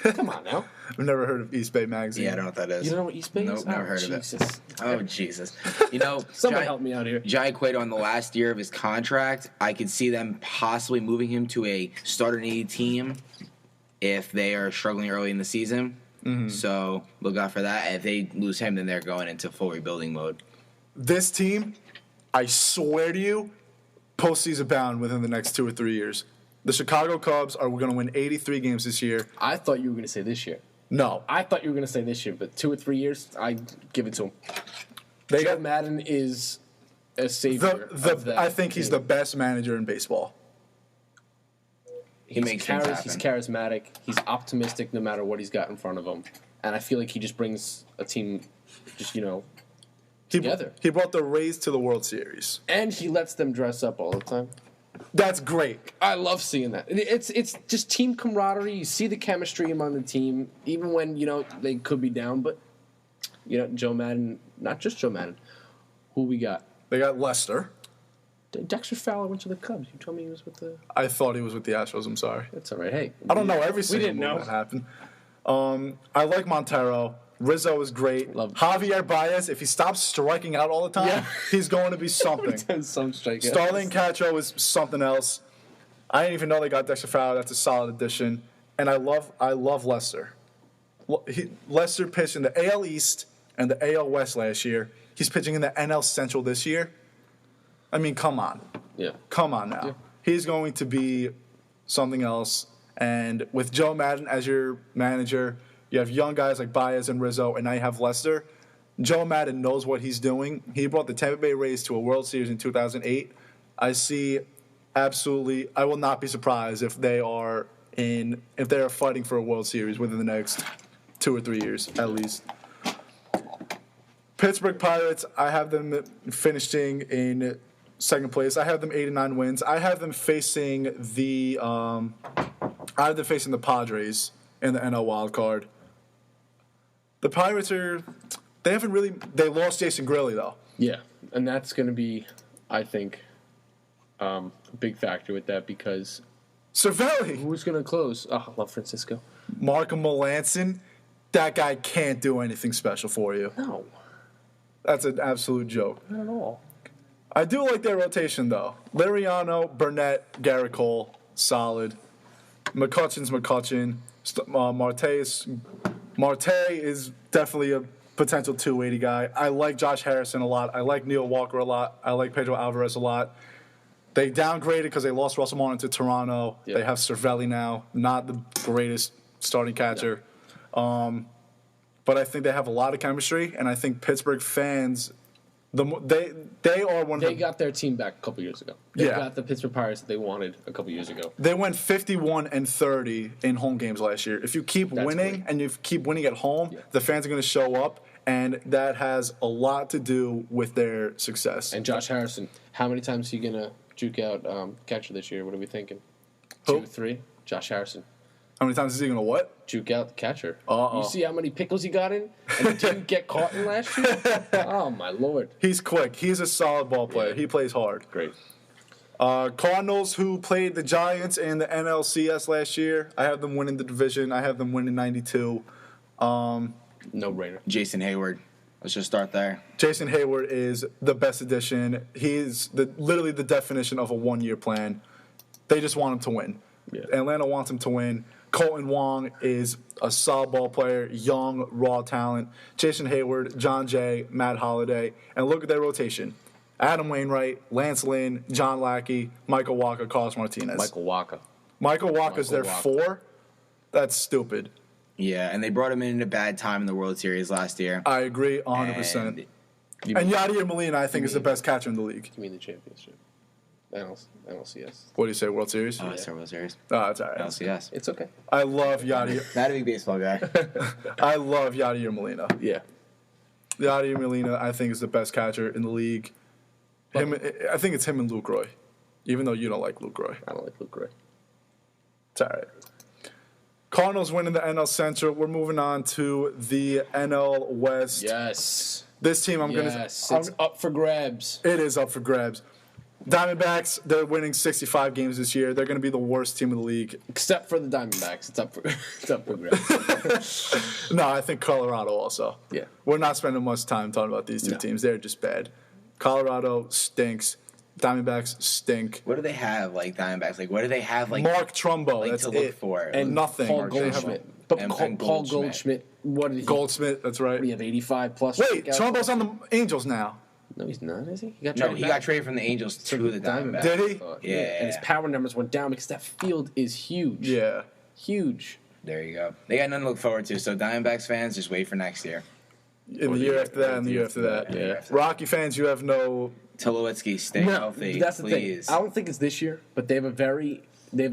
Come on now. I've never heard of East Bay magazine. Yeah, I don't know what that is. You don't know what East Bay is? Nope, never heard Jesus. of it. Oh, Jesus. You know, Somebody help me out here. Jai Cueto on the last year of his contract, I could see them possibly moving him to a starter-needy team if they are struggling early in the season. Mm-hmm. So look out for that. And if they lose him, then they're going into full rebuilding mode. This team, I swear to you, postseason bound within the next 2 or 3 years. The Chicago Cubs are going to win 83 games this year. I thought you were going to say this year. No. I thought you were going to say this year, but 2 or 3 years, I give it to him. Joe Madden is a savior of that I think team. he's the best manager in baseball. He's charismatic. He's optimistic no matter what he's got in front of him. And I feel like he just brings a team just, together. He brought the Rays to the World Series. And he lets them dress up all the time. That's great. I love seeing that. It's just team camaraderie. You see the chemistry among the team, even when, they could be down. But, Joe Madden, not just Joe Madden. Who we got? They got Lester. Dexter Fowler went to the Cubs. You told me he was with the... I thought he was with the Astros. I'm sorry. That's all right. Hey. I don't know every single move that happened. I like Montero. Rizzo is great. Javier Baez, if he stops striking out all the time, he's going to be something. Starling Castro is something else. I didn't even know they got Dexter Fowler. That's a solid addition. And I love Lester. Lester pitched in the AL East and the AL West last year. He's pitching in the NL Central this year. I mean, come on. Yeah. Come on now. Yeah. He's going to be something else. And with Joe Madden as your manager, you have young guys like Baez and Rizzo, and now you have Lester. Joe Madden knows what he's doing. He brought the Tampa Bay Rays to a World Series in 2008. I will not be surprised if they are fighting for a World Series within the next 2 or 3 years at least. Pittsburgh Pirates, I have them finishing in second place. I have them 89 wins. I have them facing the Padres in the NL wild card. The Pirates they lost Jason Grilli though. Yeah, and that's going to be, I think, a big factor with that because Cervelli. Who's going to close? Oh, I love Francisco. Markham Melanson. That guy can't do anything special for you. No. That's an absolute joke. Not at all. I do like their rotation, though. Liriano, Burnett, Garrett Cole, solid. McCutcheon's McCutcheon. Marte is definitely a potential 280 guy. I like Josh Harrison a lot. I like Neil Walker a lot. I like Pedro Alvarez a lot. They downgraded because they lost Russell Martin to Toronto. Yep. They have Cervelli now. Not the greatest starting catcher. No. But I think they have a lot of chemistry, and I think Pittsburgh fans, they are one of They got their team back a couple years ago. They got the Pittsburgh Pirates that they wanted a couple years ago. They went 51-30 in home games last year. If you keep winning and you keep winning at home, the fans are going to show up, and that has a lot to do with their success. And Josh Harrison, how many times are you going to juke out catcher this year? What are we thinking? Who? 2, 3? Josh Harrison. How many times is he going to what? Juke out the catcher. Uh-oh. You see how many pickles he got in and he didn't get caught in last year? Oh, my Lord. He's quick. He's a solid ball player. Yeah. He plays hard. Great. Cardinals, who played the Giants in the NLCS last year, I have them winning the division. I have them winning 92. No-brainer. Jason Hayward. Let's just start there. Jason Hayward is the best addition. He's literally the definition of a one-year plan. They just want him to win. Yeah. Atlanta wants him to win. Colton Wong is a solid ball player, young, raw talent. Jason Hayward, John Jay, Matt Holliday. And look at their rotation. Adam Wainwright, Lance Lynn, John Lackey, Michael Wacha, Carlos Martinez. Michael Wacha's their 4? That's stupid. Yeah, and they brought him in at a bad time in the World Series last year. I agree 100%. And Yadier Molina, I think, is the best catcher in the league. You mean the championship? NLCS. What do you say, World Series? Oh, it's World Series. Oh, it's all right. LCS. It's okay. I love Yadier. Not a big baseball guy. I love Yadier Molina. Yeah. Yadier Molina, I think, is the best catcher in the league. I think it's him and Luke Roy, even though you don't like Luke Roy. I don't like Luke Roy. It's all right. Cardinals winning the NL Central. We're moving on to the NL West. Yes. This team, it's up for grabs. It is up for grabs. Diamondbacks, they're winning 65 games this year. They're going to be the worst team in the league. Except for the Diamondbacks. It's up for grabs. No, I think Colorado also. Yeah. We're not spending much time talking about these two teams. They're just bad. Colorado stinks. Diamondbacks stink. What do they have, like, Diamondbacks? Like, what do they have, like... Mark Trumbo, like, that's to look for? And nothing. Paul Goldschmidt. Paul Goldschmidt. What did he... Goldsmith, that's right. What do you have, 85 plus? Wait, Trumbo's on the Angels now. No, he's not, is he? He got traded from the Angels to the Diamondbacks. Did he? Yeah. And his power numbers went down because that field is huge. Yeah. Huge. There you go. They got nothing to look forward to, so Diamondbacks fans, just wait for next year. In the year after that and the year after that. Yeah. Rocky fans, you have no... Tulowitzki, stay healthy, that's please. The thing. I don't think it's this year, but they have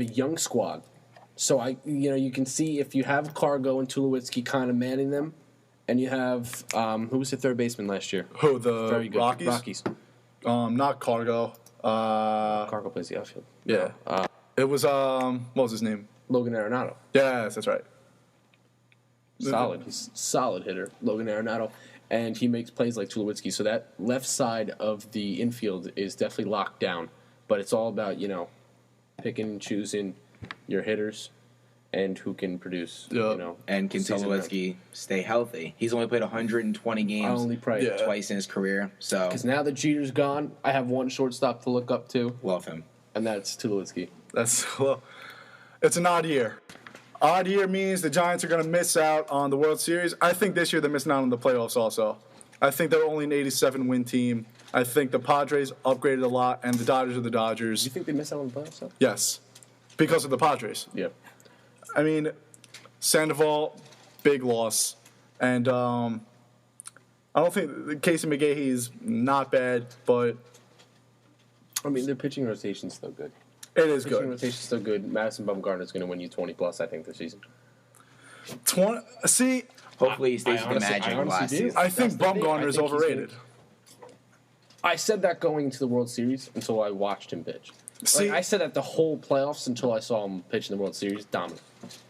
a young squad. So you can see if you have Cargo and Tulowitzki kind of manning them, and you have who was the third baseman last year? Who, the Very good. Rockies? Not Cargo. Cargo plays the outfield. Yeah. It was what was his name? Logan Arenado. Yes, that's right. Solid. He's a solid hitter, Logan Arenado. And he makes plays like Tulowitzki. So that left side of the infield is definitely locked down. But it's all about, picking and choosing your hitters and who can produce. Yep. And can Tulowitzki stay healthy? He's only played 120 games twice in his career. So because now that Jeter's gone, I have one shortstop to look up to. Love him. And that's Tulowitzki. It's an odd year. Odd year means the Giants are going to miss out on the World Series. I think this year they're missing out on the playoffs also. I think they're only an 87-win team. I think the Padres upgraded a lot, and the Dodgers are the Dodgers. Do you think they miss out on the playoffs, though? Yes, because of the Padres. Yeah. I mean, Sandoval, big loss. And I don't think Casey McGahee is not bad, but... I mean, their pitching rotation's still good. It is pitching good. Rotation's still good. Madison Bumgarner's going to win you 20+, I think, this season. 20. See... Hopefully he stays with the Magic last season. I think Bumgarner is overrated. I said that going into the World Series until I watched him pitch. See, I said that the whole playoffs until I saw him pitch in the World Series. Dominant.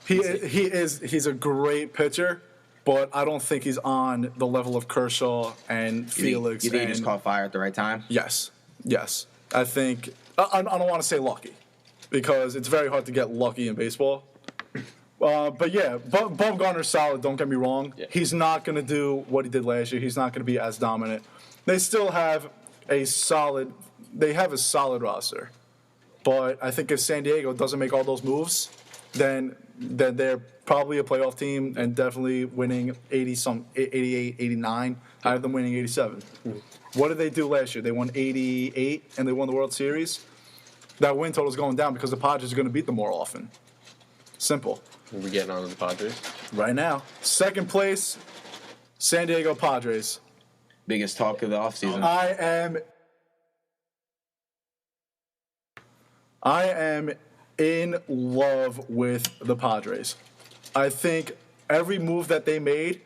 He's a great pitcher, but I don't think he's on the level of Kershaw and Felix. You think he just caught fire at the right time? Yes. I think I don't want to say lucky because it's very hard to get lucky in baseball. But yeah, Bumgarner's solid. Don't get me wrong. Yeah. He's not going to do what he did last year. He's not going to be as dominant. They still have a solid roster. But I think if San Diego doesn't make all those moves, then they're probably a playoff team and definitely winning 88, 89. I have them winning 87. Mm-hmm. What did they do last year? They won 88 and they won the World Series. That win total is going down because the Padres are going to beat them more often. Simple. We're getting on to the Padres right now. Second place, San Diego Padres. Biggest talk of the offseason. I am in love with the Padres. I think every move that they made,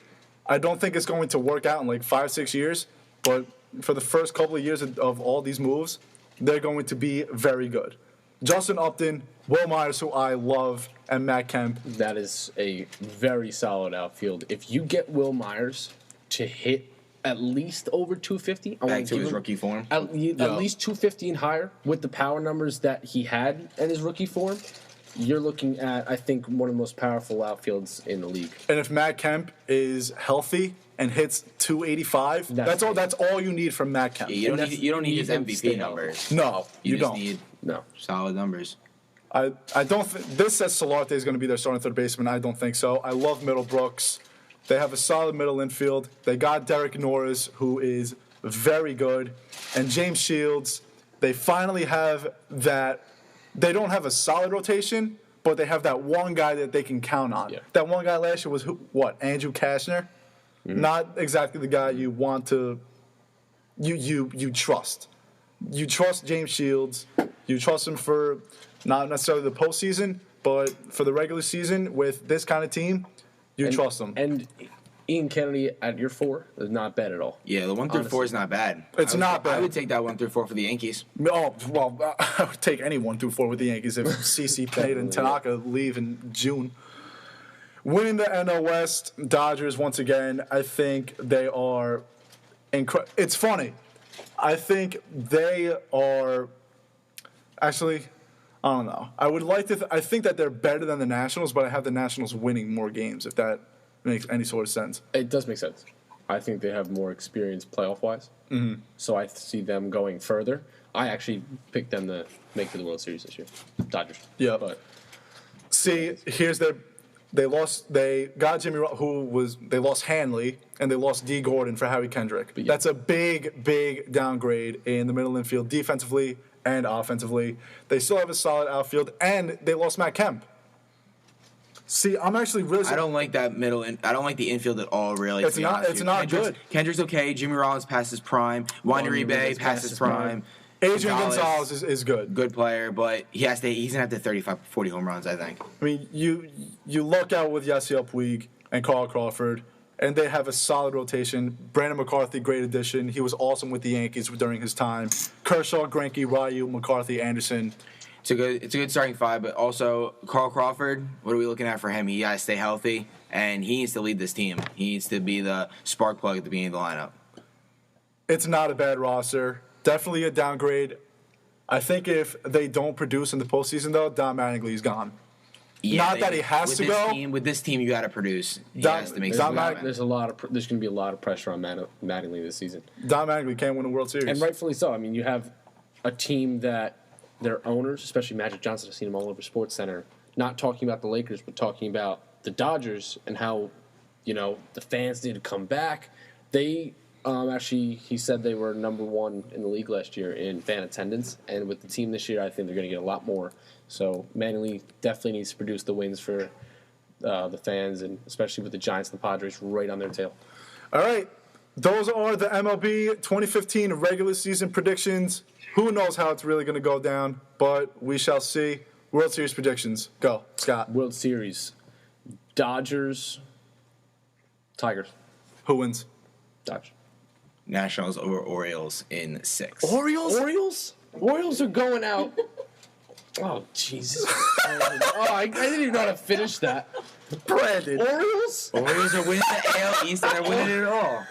I don't think it's going to work out in like 5-6 years, but for the first couple of years of all these moves, they're going to be very good. Justin Upton, Will Myers, who I love, and Matt Kemp. That is a very solid outfield. If you get Will Myers to hit at least over 250, back to his rookie form, at least 250 and higher with the power numbers that he had in his rookie form, you're looking at, I think, one of the most powerful outfields in the league. And if Matt Kemp is healthy and hits 285, that's all you need from Matt Kemp. Yeah, you don't need his MVP numbers. No, you just don't. Need solid numbers. I don't. This says Solarte is going to be their starting third baseman. I don't think so. I love Middlebrooks. They have a solid middle infield. They got Derek Norris, who is very good, and James Shields. They finally have that. They don't have a solid rotation, but they have that one guy that they can count on. Yeah. That one guy last year was Andrew Kashner. Mm-hmm. Not exactly the guy you want to. You trust. You trust James Shields. You trust him for not necessarily the postseason, but for the regular season with this kind of team, you trust him. And Ian Kennedy at your 4 is not bad at all. Yeah, the 1 through 4 is not bad. It's not bad. I would take that 1 through 4 for the Yankees. Oh, well, I would take any 1 through 4 with the Yankees if CeCe Payne and Tanaka leave in June. Winning the NL West, Dodgers once again. I think they are incredible. It's funny. I think they are actually. I don't know. I would like to. I think that they're better than the Nationals, but I have the Nationals winning more games. If that makes any sort of sense. It does make sense. I think they have more experience playoff-wise. Mm-hmm. So I see them going further. I actually picked them to make the World Series this year. Dodgers. Yeah. But see, here's their. They lost. They got Jimmy, they lost Hanley, and they lost D. Gordon for Howie Kendrick. Yeah. That's a big downgrade in the middle infield, defensively and offensively. They still have a solid outfield, and they lost Matt Kemp. See, I'm actually really. I don't like that middle. I don't like the infield at all. Really, it's not good. Kendrick's okay. Jimmy Rollins past his prime. Wandy Bay past his prime. Adrian Gonzalez is good. Good player, but he's going to have to 35, 40 home runs, I think. I mean, you luck out with Yasiel Puig and Carl Crawford, and they have a solid rotation. Brandon McCarthy, great addition. He was awesome with the Yankees during his time. Kershaw, Greinke, Ryu, McCarthy, Anderson. It's a good starting five, but also Carl Crawford, what are we looking at for him? He got to stay healthy, and he needs to lead this team. He needs to be the spark plug at the beginning of the lineup. It's not a bad roster. Definitely a downgrade. I think if they don't produce in the postseason, though, Don Mattingly's gone. Yeah, not that he has to go. With this team, you got to produce. He has to make something happen. There's going to be a lot of pressure on Mattingly this season. Don Mattingly can't win a World Series. And rightfully so. I mean, you have a team that their owners, especially Magic Johnson, I've seen him all over SportsCenter, not talking about the Lakers, but talking about the Dodgers and how, the fans need to come back. They he said they were number one in the league last year in fan attendance, and with the team this year, I think they're going to get a lot more. So Mattingly definitely needs to produce the wins for the fans, and especially with the Giants and the Padres right on their tail. All right, those are the MLB 2015 regular season predictions. Who knows how it's really going to go down, but we shall see. World Series predictions. Go, Scott. World Series. Dodgers. Tigers. Who wins? Dodgers. Nationals over Orioles in 6. Orioles are going out. Oh, Jesus. I didn't even know how to finish that. Brandon. Orioles are winning the AL East, and they're winning it all.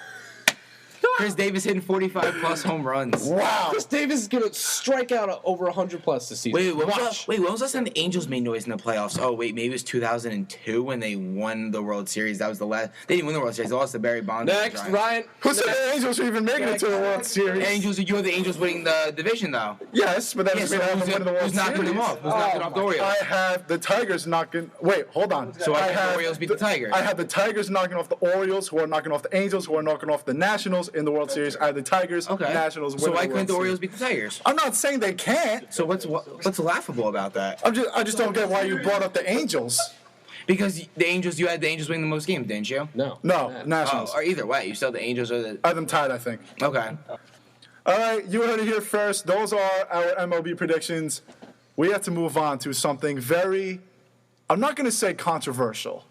Chris Davis hitting 45-plus home runs. Wow. Chris Davis is going to strike out over 100-plus this season. When was the last time the Angels made noise in the playoffs? Oh, wait, maybe it was 2002 when they won the World Series. That was the last. They didn't win the World Series. They lost to Barry Bonds. Next, Ryan. Who said the Angels were even making it to the World Series? You have the Angels winning the division, though. Yes, but that doesn't mean they haven't won the World Series. Who's knocking them off? Who's knocking off the Orioles? I have the Tigers knocking. Wait, hold on. So I have the Orioles beat the Tigers. I have the Tigers knocking off the Orioles, who are knocking off the Angels, who are knocking off the Nationals in the World Series. I have the Tigers, Nationals. So why couldn't the Orioles beat the Tigers? I'm not saying they can't. So what's laughable about that? I just don't get why you brought up the Angels. Because you had the Angels winning the most games, didn't you? No, Nationals. Or either way, you still have the Angels or the. I have them tied, I think. Okay. All right, you heard it here first. Those are our MLB predictions. We have to move on to something very. I'm not going to say controversial.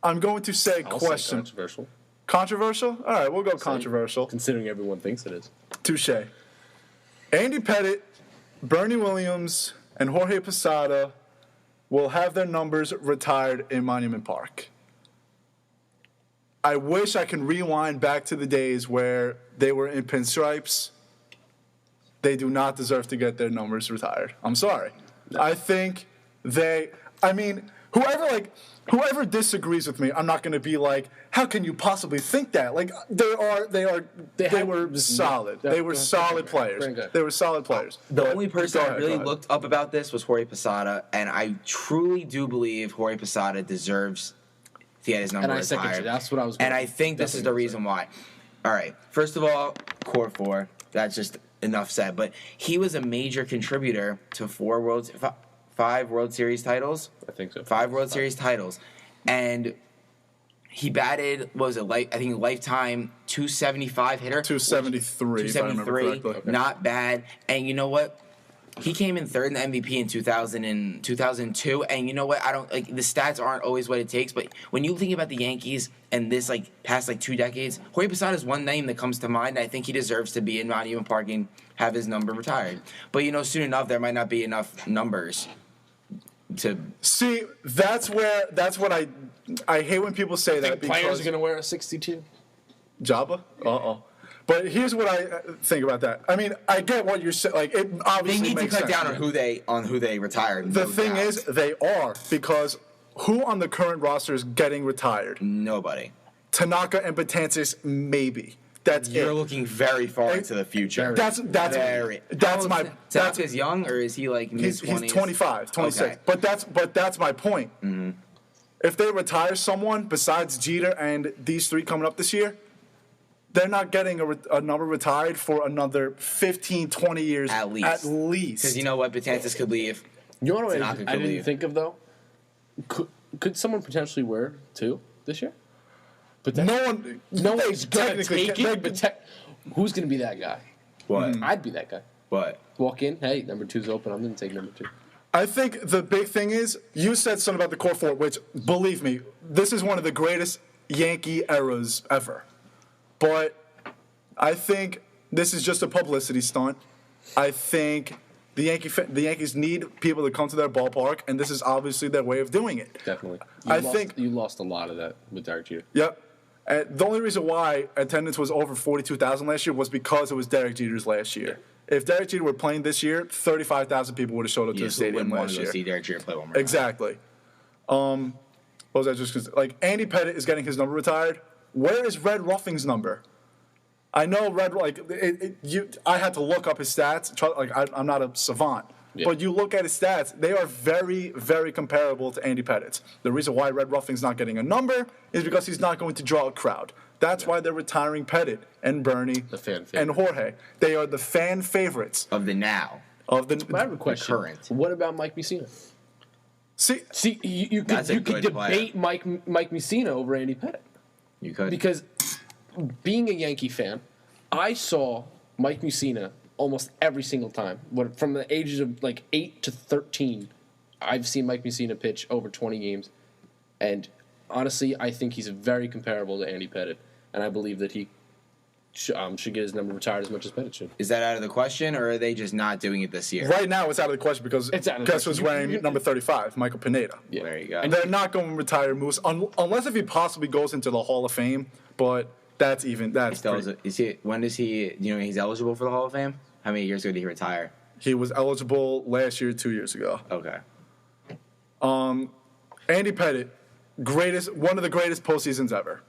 I'm going to say question. Controversial. Controversial? All right, we'll go controversial. Considering everyone thinks it is. Touche. Andy Pettitte, Bernie Williams, and Jorge Posada will have their numbers retired in Monument Park. I wish I can rewind back to the days where they were in pinstripes. They do not deserve to get their numbers retired. I'm sorry. No. I think whoever disagrees with me, I'm not going to be like, how can you possibly think that? Like, they were solid. They were solid players. They were solid players. The only person I really looked up about this was Jorge Posada, and I truly do believe Jorge Posada deserves to get his number retired. And I second you. That's what I was going to say. And I think this is the reason why. All right. First of all, core 4. That's just enough said. But he was a major contributor to 5 World Series titles. I think so. 5 World Series titles. And he batted, lifetime 275 hitter. 273, if I remember correctly. Okay. Not bad. And you know what? He came in third in the MVP in 2002. And you know what? The stats aren't always what it takes. But when you think about the Yankees and this, past 2 decades, Jorge Posada is one name that comes to mind. I think he deserves to be in Monument Park and have his number retired. But, soon enough, there might not be enough numbers to see. That's what I I hate when people say that because players are going to wear a 62. Jabba? But here's what I think about that. I mean, I get what you're saying. Like, it obviously they need to makes cut sense. down on who they retired. The thing is, they are, because who on the current roster is getting retired? Nobody. Tanaka and Betances, maybe. That's You're looking very far into the future. That's Tanaka's young, or is he like mid-20s? He's 25, 26. Okay. But that's my point. Mm-hmm. If they retire someone besides Jeter and these three coming up this year, they're not getting a number retired for another 15, 20 years at least. Because you know what Betances could leave. You know what I didn't think of, though? Could someone potentially wear 2 this year? But no one's going to take it. But who's going to be that guy? What? I'd be that guy. What? Walk in, hey, number 2's open. I'm going to take number 2. I think the big thing is, you said something about the core four, which, believe me, this is one of the greatest Yankee eras ever. But I think this is just a publicity stunt. I think the Yankees need people to come to their ballpark, and this is obviously their way of doing it. Definitely. You lost a lot of that with Derek Jeter. Yep. The only reason why attendance was over 42,000 last year was because it was Derek Jeter's last year. If Derek Jeter were playing this year, 35,000 people would have showed up to the stadium last year. See Derek Jeter play one more exactly. What was I just gonna say? Like, Andy Pettitte is getting his number retired. Where is Red Ruffing's number? I know I had to look up his stats. I'm not a savant. Yeah. But you look at his stats, they are very, very comparable to Andy Pettitte's. The reason why Red Ruffing's not getting a number is because he's not going to draw a crowd. That's why they're retiring Pettitte and Bernie and Jorge. They are the fan favorites. Of the now. I have a question. Current. What about Mike Mussina? See, you could debate Mike Mussina over Andy Pettitte. You could. Because being a Yankee fan, I saw Mike Mussina almost every single time. From the ages of like 8 to 13, I've seen Mike Mussina pitch over 20 games. And honestly, I think he's very comparable to Andy Pettitte. And I believe that he should get his number retired as much as Pettitte should. Is that out of the question, or are they just not doing it this year? Right now, it's out of the question because guess who's wearing number 35? Michael Pineda. Yeah, there you go. And they're not going to retire Moose unless if he possibly goes into the Hall of Fame. But when does he? He's eligible for the Hall of Fame. How many years ago did he retire? He was eligible last year, 2 years ago. Okay. Andy Pettitte, one of the greatest postseasons ever.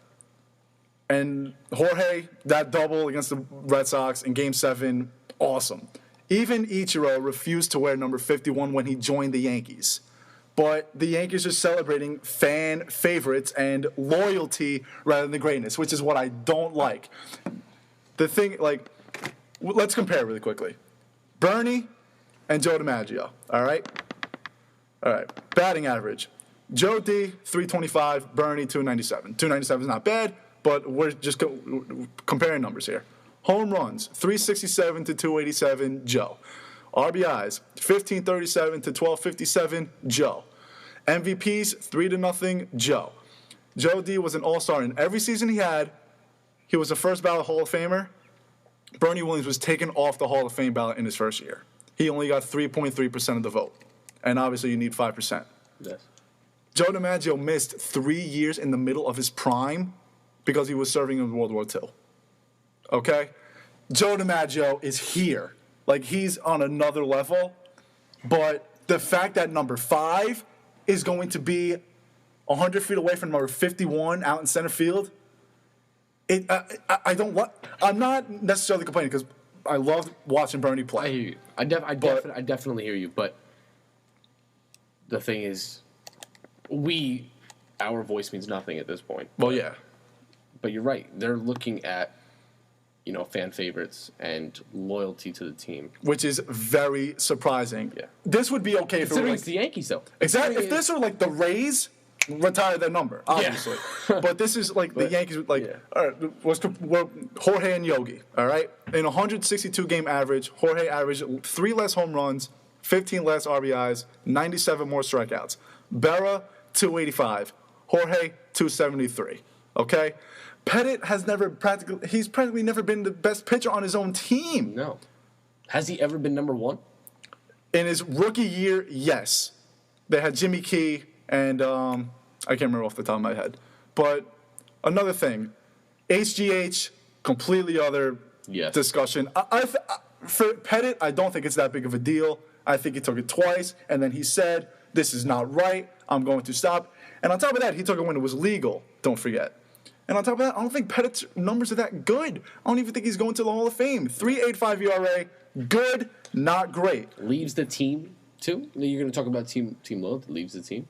And Jorge, that double against the Red Sox in Game 7, awesome. Even Ichiro refused to wear number 51 when he joined the Yankees. But the Yankees are celebrating fan favorites and loyalty rather than greatness, which is what I don't like. The thing, let's compare really quickly. Bernie and Joe DiMaggio, all right? All right, batting average. Joe D, 325, Bernie, 297. 297 is not bad, but we're just comparing numbers here. Home runs, 367 to 287, Joe. RBIs, 1537 to 1257, Joe. MVPs, 3-0, Joe. Joe D was an all-star in every season he had. He was a first ballot Hall of Famer. Bernie Williams was taken off the Hall of Fame ballot in his first year. He only got 3.3% of the vote. And obviously you need 5%. Yes. Joe DiMaggio missed 3 years in the middle of his prime because he was serving in World War II. Okay? Joe DiMaggio is here. He's on another level. But the fact that number 5 is going to be 100 feet away from number 51 out in center field, I'm not necessarily complaining because I love watching Bernie play. I hear you. I definitely hear you. But the thing is, our voice means nothing at this point. Well, yeah. But you're right. They're looking at, fan favorites and loyalty to the team. Which is very surprising. Yeah. This would be okay if it were it's the Yankees, though. Exactly. If this were the Rays, retire their number, obviously. Yeah. But this is the Yankees, all right, we're Jorge and Yogi, all right? In 162 game average, Jorge averaged 3 less home runs, 15 less RBIs, 97 more strikeouts. Berra, 285. Jorge, 273. Okay? Pettitte has practically never been the best pitcher on his own team. No. Has he ever been number 1? In his rookie year, yes. They had Jimmy Key and I can't remember off the top of my head. But another thing, HGH, completely other discussion. For Pettit, I don't think it's that big of a deal. I think he took it twice, and then he said, this is not right. I'm going to stop. And on top of that, he took it when it was legal, don't forget. And on top of that, I don't think Pettit's numbers are that good. I don't even think he's going to the Hall of Fame. 3.85 ERA, good, not great. Leaves the team, too? You're going to talk about team load that leaves the team?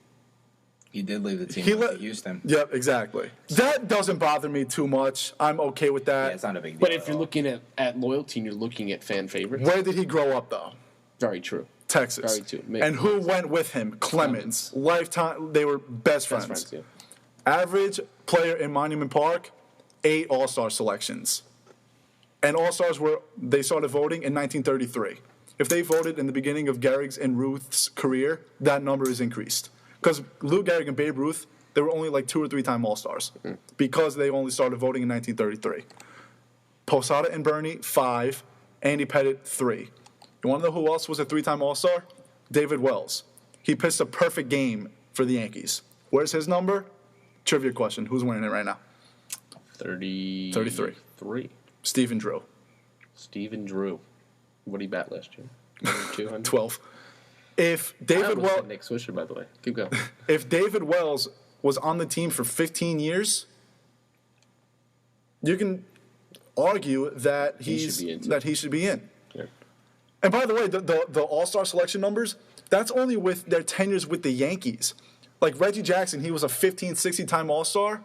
He did leave the team. He let Houston. Yep, exactly. That doesn't bother me too much. I'm okay with that. Yeah, it's not a big deal. But if you're looking at loyalty and you're looking at fan favorites. Where did he grow up, though? Very true. Texas. Very true. And who went with him? Clemens. Lifetime. They were best friends. Yeah. Average player in Monument Park, 8 All-Star selections. And All-Stars they started voting in 1933. If they voted in the beginning of Gehrig's and Ruth's career, that number is increased. Because Lou Gehrig and Babe Ruth, they were only like 2 or 3 time All-Stars because they only started voting in 1933. Posada and Bernie, 5. Andy Pettit, 3. You want to know who else was a 3-time All-Star? David Wells. He pitched a perfect game for the Yankees. Where's his number? Trivia question. Who's winning it right now? 33. Stephen Drew. Stephen Drew. What did he bat last year? 200? 12. If David Wells, Nick Swisher, by the way. Keep going. If David Wells was on the team for 15 years, you can argue that he should be in. Yeah. And by the way, the All-Star selection numbers, that's only with their tenures with the Yankees. Like Reggie Jackson, he was a 15, 16-time All-Star.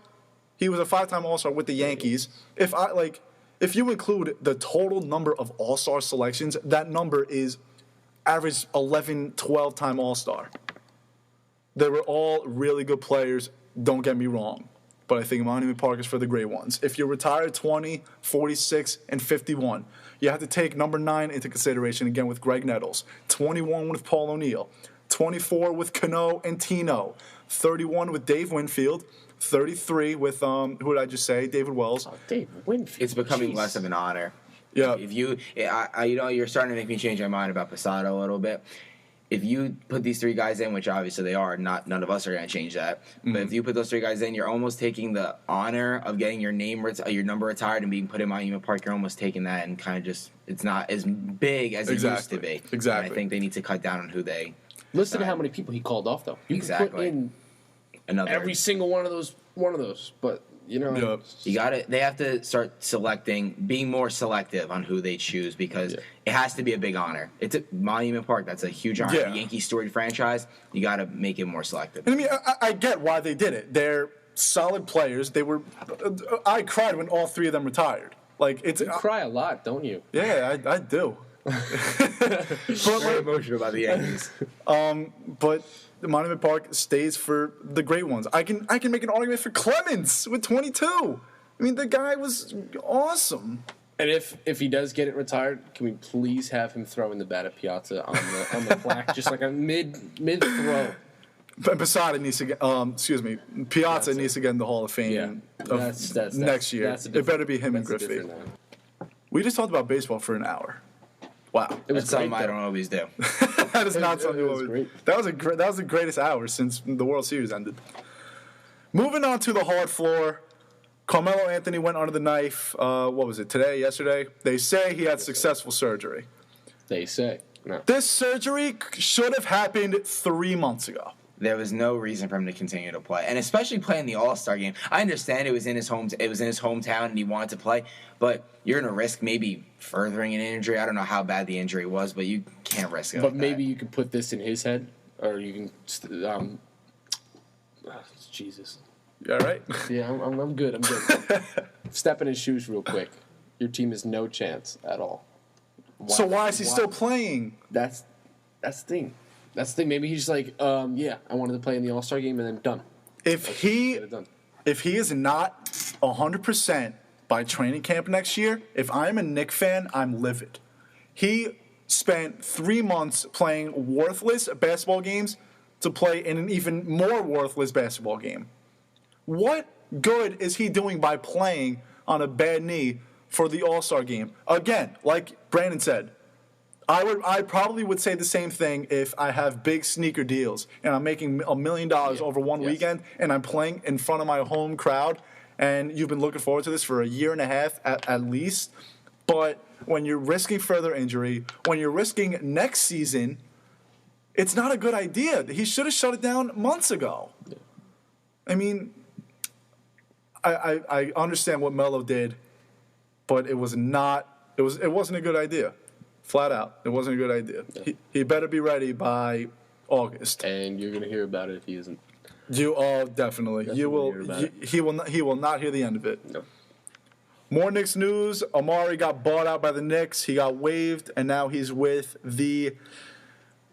He was a 5-time All-Star with the Yankees. If you include the total number of All-Star selections, that number is average 11, 12-time All-Star. They were all really good players, don't get me wrong. But I think Monument Park is for the great ones. If you're retired 20, 46, and 51, you have to take number 9 into consideration again with Greg Nettles, 21 with Paul O'Neill, 24 with Cano and Tino, 31 with Dave Winfield, 33 with, who did I just say, David Wells. Oh, Dave Winfield. It's becoming less of an honor. Yeah. If you're starting to make me change my mind about Posada a little bit. If you put these 3 guys in, which obviously they are, none of us are going to change that. But if you put those 3 guys in, you're almost taking the honor of getting your number retired and being put in Monument Park. You're almost taking that and kind of just it's not as big as it used to be. Exactly. And I think they need to cut down on who they. Listen to how many people he called off, though. You can put in every single one of those. But they have to start being more selective on who they choose because it has to be a big honor. It's a Monument Park. That's a huge honor. Yeah. The Yankee storied franchise. You got to make it more selective. And I mean, I get why they did it. They're solid players. I cried when all 3 of them retired. You cry a lot, don't you? Yeah, I do. Very emotional about the Yankees. But the Monument Park stays for the great ones. I can make an argument for Clemens with 22. I mean, the guy was awesome. And if he does get it retired, can we please have him throw in the bat at Piazza on the plaque, just like a mid throw? Posada needs to get. Piazza needs to get in the Hall of Fame next year. It better be him and Griffey. We just talked about baseball for an hour. Wow, it was something I don't always do. That is not something you always do. That was the greatest hour since the World Series ended. Moving on to the hard floor, Carmelo Anthony went under the knife. What was it? Yesterday? They say he had successful surgery. They say. No. This surgery should have happened 3 months ago. There was no reason for him to continue to play, and especially playing the All-Star game. I understand it was in his hometown, and he wanted to play, but you're going to risk maybe furthering an injury. I don't know how bad the injury was, but you can't risk it. But maybe you could put this in his head, or you can. Jesus. You all right? Yeah, I'm good. I'm good. Step in his shoes real quick. Your team has no chance at all. Why is he still playing? That's the thing. That's the thing. Maybe he's like, I wanted to play in the All-Star game and then done. If he is not 100% by training camp next year, if I'm a Knicks fan, I'm livid. He spent 3 months playing worthless basketball games to play in an even more worthless basketball game. What good is he doing by playing on a bad knee for the All-Star game? Again, like Brandon said, I probably would say the same thing if I have big sneaker deals and I'm making $1 million over one weekend and I'm playing in front of my home crowd and you've been looking forward to this for a year and a half at least. But when you're risking further injury, when you're risking next season, it's not a good idea. He should have shut it down months ago. Yeah. I mean, I understand what Melo did, but it wasn't a good idea. Flat out, it wasn't a good idea. Yeah. He better be ready by August. And you're gonna hear about it if he isn't. Definitely. You will. He will not hear the end of it. No. More Knicks news. Amare got bought out by the Knicks. He got waived, and now he's with the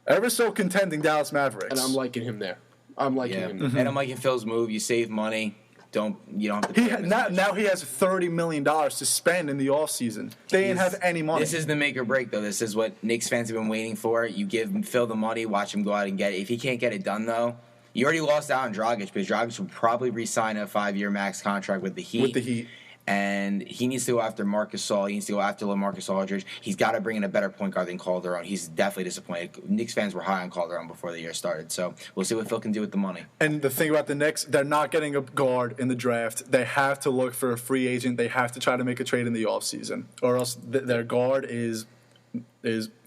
ever so contending Dallas Mavericks. And I'm liking him there. I'm liking him there. Mm-hmm. And I'm liking Phil's move. You save money. You don't have to. Now he has $30 million to spend in the offseason. They didn't have any money. This is the make or break, though. This is what Knicks fans have been waiting for. You give Phil the money, watch him go out and get it. If he can't get it done, though, you already lost out on Dragic because Dragic will probably re-sign a 5-year max contract with the Heat. And he needs to go after Marc Gasol. He needs to go after LaMarcus Aldridge. He's got to bring in a better point guard than Calderon. He's definitely disappointed. Knicks fans were high on Calderon before the year started. So we'll see what Phil can do with the money. And the thing about the Knicks, they're not getting a guard in the draft. They have to look for a free agent. They have to try to make a trade in the offseason, or else their guard is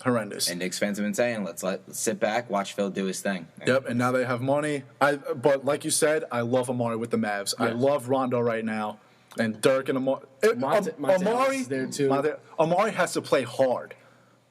horrendous. And Knicks fans have been saying, let's sit back, watch Phil do his thing. Yep, and now they have money. But like you said, I love Amare with the Mavs. Yeah. I love Rondo right now. And Dirk and Amare. Amare there too. Amare has to play hard.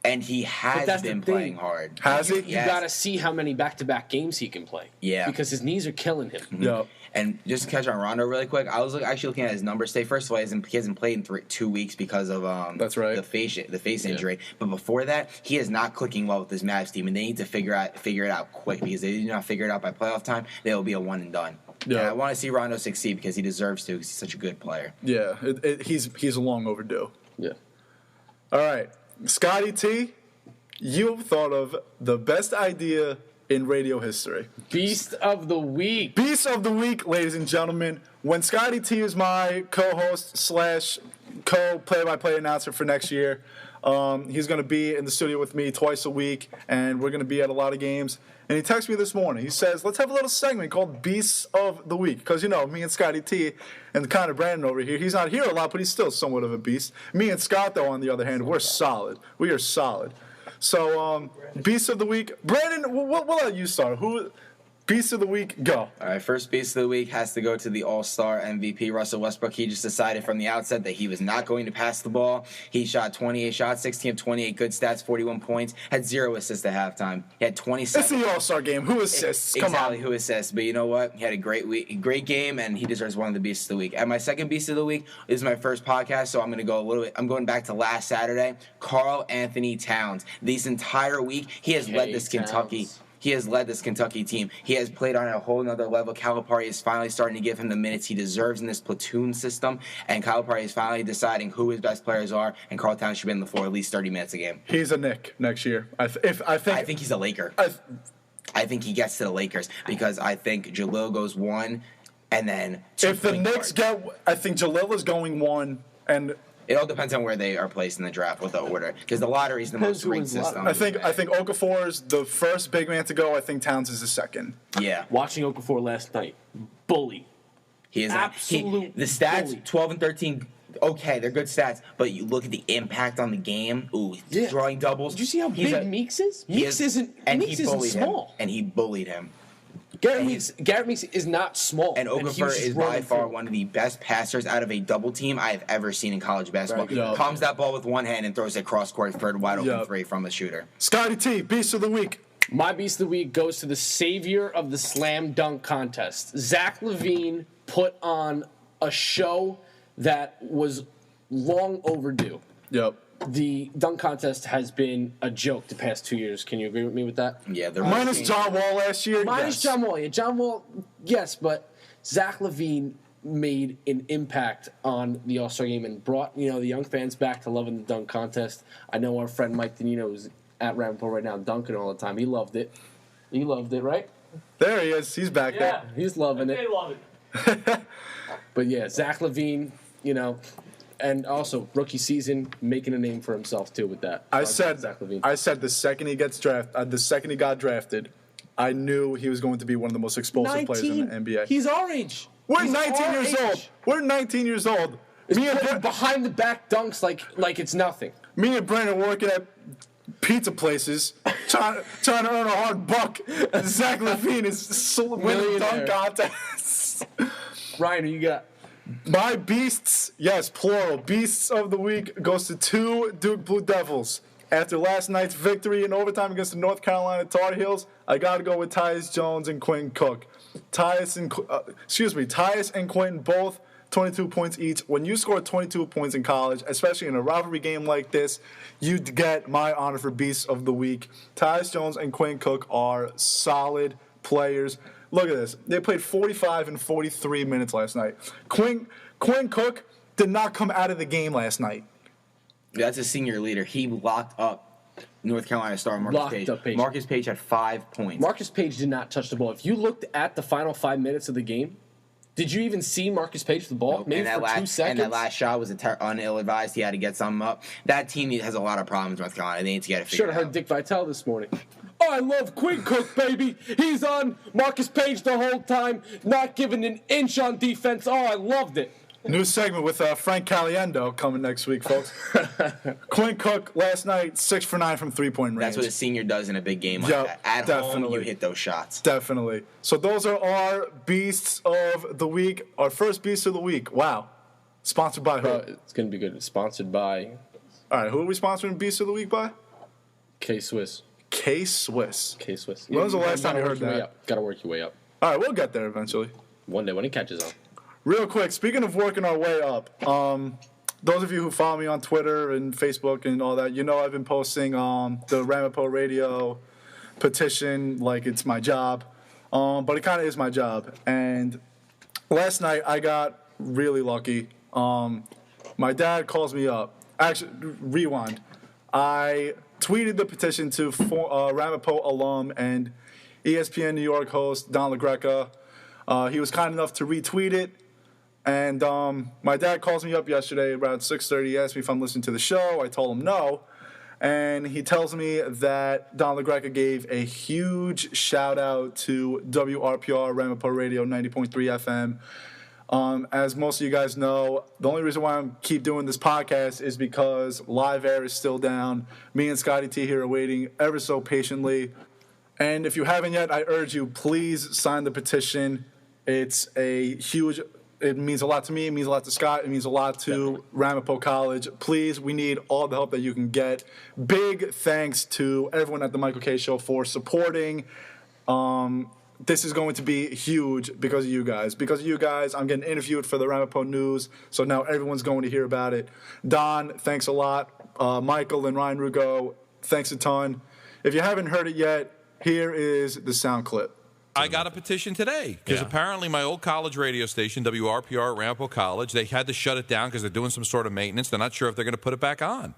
And he has been playing hard. Has he? You got to see how many back-to-back games he can play. Yeah. Because his knees are killing him. Mm-hmm. Yep. And just to catch on Rondo really quick, I was actually looking at his numbers today. First of all, he hasn't played in 2 weeks because of that's right. the face injury. But before that, he is not clicking well with this Mavs team, and they need to figure it out quick because they do not figure it out by playoff time. They will be a one and done. Yeah, and I want to see Rondo succeed because he deserves to because he's such a good player. Yeah, he's long overdue. Yeah. All right, Scotty T, you have thought of the best idea in radio history. Beast of the Week. Beast of the Week, ladies and gentlemen. When Scotty T is my co-host / co-play-by-play announcer for next year, he's going to be in the studio with me twice a week, and we're going to be at a lot of games. And he texted me this morning. He says, let's have a little segment called Beasts of the Week. Because, me and Scotty T and Connor Brandon over here, he's not here a lot, but he's still somewhat of a beast. Me and Scott, though, on the other hand, we're solid. We are solid. So, Beast of the Week. Brandon, we'll let you start. Beast of the Week, go. All right, first Beast of the Week has to go to the All-Star MVP, Russell Westbrook. He just decided from the outset that he was not going to pass the ball. He shot 28 shots, 16 of 28, good stats, 41 points, had 0 assists at halftime. He had 27. It's the All-Star game. Who assists? Come on. Exactly, who assists. But you know what? He had a great game, and he deserves one of the Beasts of the Week. And my second Beast of the Week is my first podcast, so I'm going to go a little bit. I'm going back to last Saturday. Karl Anthony Towns. This entire week, he has led this Kentucky. He has led this Kentucky team. He has played on a whole nother level. Calipari is finally starting to give him the minutes he deserves in this platoon system, and Calipari is finally deciding who his best players are, and Karl Towns should be on the floor at least 30 minutes a game. He's a Knick next year. I think he's a Laker. I think he gets to the Lakers because I think Jalil goes 1, and then 2. If the Knicks I think Jalil is going 1, and it all depends on where they are placed in the draft with the order, because the lottery is the most rigged system. I think Okafor is the first big man to go. I think Towns is the second. Yeah. Watching Okafor last night, bully. He is absolute. The stats, bully. 12 and 13. Okay, they're good stats, but you look at the impact on the game. Ooh, drawing doubles. Did you see how big Meeks is? Meeks isn't small, and he bullied him. Garrett Meeks is not small. And Okafor is by far one of the best passers out of a double team I have ever seen in college basketball. Right. Palms that ball with one hand and throws it cross court for a wide open 3 from a shooter. Scotty T, Beast of the Week. My Beast of the Week goes to the savior of the slam dunk contest. Zach LaVine put on a show that was long overdue. Yep. The dunk contest has been a joke the past 2 years. Can you agree with me with that? Yeah. Minus John Wall last year? Minus John Wall. Yeah, John Wall, yes, but Zach LaVine made an impact on the All-Star game and brought, the young fans back to loving the dunk contest. I know our friend Mike Danino is at Rampart right now dunking all the time. He loved it. He loved it, right? There he is. He's back there. He's loving it. They love it. But, yeah, Zach LaVine, And also, rookie season, making a name for himself, too, with that. I said the second he got drafted, I knew he was going to be one of the most explosive players in the NBA. He's our age. We're 19 years old. We're 19 years old. Me and behind the back dunks like it's nothing. Me and Brandon working at pizza places, trying to earn a hard buck. Zach LaVine is winning dunk contests. Ryan, who you got? My beasts, yes, plural, beasts of the week goes to 2 Duke Blue Devils. After last night's victory in overtime against the North Carolina Tar Heels, I got to go with Tyus Jones and Quinn Cook. Tyus and Quinn both 22 points each. When you score 22 points in college, especially in a rivalry game like this, you get my honor for beasts of the week. Tyus Jones and Quinn Cook are solid players. Look at this. They played 45 and 43 minutes last night. Quinn Cook did not come out of the game last night. That's a senior leader. He locked up North Carolina star Marcus Page. Marcus Page had 5 points. Marcus Page did not touch the ball. If you looked at the final 5 minutes of the game, did you even see Marcus Page with the ball? Nope. Maybe for 2 seconds? And that last shot was ill-advised. He had to get something up. That team has a lot of problems, North Carolina. They need to get it figured out. Should have heard Dick Vitale this morning. Oh, I love Quinn Cook, baby. He's on Marcus Page the whole time, not giving an inch on defense. Oh, I loved it. New segment with Frank Caliendo coming next week, folks. Quinn Cook last night, 6 for 9 from 3-point range. That's what a senior does in a big game like that. At home, you hit those shots. Definitely. So those are our beasts of the week. Our first beast of the week. Wow. Sponsored by who? It's going to be good. It's sponsored by... All right, who are we sponsoring beast of the week by? K-Swiss. K-Swiss. K-Swiss. When was the last time you heard that? Got to work your way up. All right, we'll get there eventually. One day when it catches on. Real quick, speaking of working our way up, those of you who follow me on Twitter and Facebook and all that, you know I've been posting the Ramapo Radio petition like it's my job, but it kind of is my job. And last night I got really lucky. My dad calls me up. Actually, rewind. I tweeted the petition to Ramapo alum and ESPN New York host Don LaGreca. He was kind enough to retweet it. And my dad calls me up yesterday around 6:30. He asked me if I'm listening to the show. I told him no. And he tells me that Don LaGreca gave a huge shout-out to WRPR Ramapo Radio 90.3 FM. As most of you guys know, the only reason why I keep doing this podcast is because live air is still down. Me and Scotty T here are waiting ever so patiently. And if you haven't yet, I urge you, please sign the petition. It's a huge... It means a lot to me. It means a lot to Scott. It means a lot to Ramapo College. Please, we need all the help that you can get. Big thanks to everyone at the Michael K. Show for supporting. This is going to be huge because of you guys. Because of you guys, I'm getting interviewed for the Ramapo News, so now everyone's going to hear about it. Don, thanks a lot. Michael and Ryan Rugo, thanks a ton. If you haven't heard it yet, here is the sound clip. I got a petition today because apparently my old college radio station, WRPR at Ramapo College, they had to shut it down because they're doing some sort of maintenance. They're not sure if they're going to put it back on.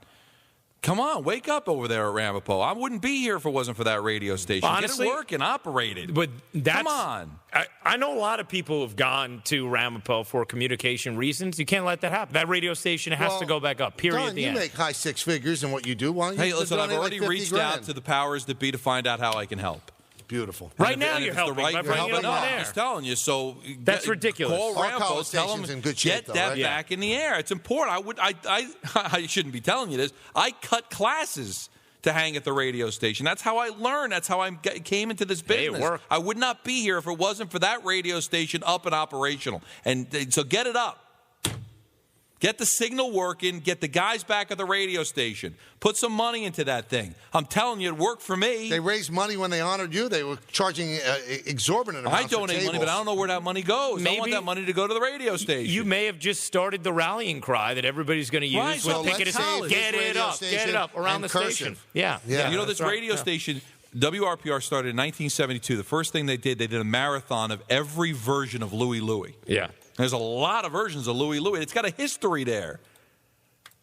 Come on, wake up over there at Ramapo. I wouldn't be here if it wasn't for that radio station. Honestly, get it working, operated. But come on. I know a lot of people have gone to Ramapo for communication reasons. You can't let that happen. That radio station has to go back up, period. Don, you make high six figures in what you do. Why don't you listen, I've already like reached out to the powers that be to find out how I can help. Beautiful. Right now you're helping. You're helping on air. I'm just telling you. So that's ridiculous. Call Ramapo, tell them in good shape, get that back in the air. It's important. I shouldn't be telling you this. I cut classes to hang at the radio station. That's how I learned. That's how I came into this business. Hey, it worked. I would not be here if it wasn't for that radio station up and operational. And so get it up. Get the signal working. Get the guys back at the radio station. Put some money into that thing. I'm telling you, it worked for me. They raised money when they honored you. They were charging exorbitant amounts. I donate money, but I don't know where that money goes. Maybe I want that money to go to the radio station. You may have just started the rallying cry that everybody's going to use with Pickett College. Get it up around the station. Yeah. You know, this radio station, WRPR started in 1972. The first thing they did a marathon of every version of Louie Louie. Yeah. There's a lot of versions of Louie Louie. It's got a history there.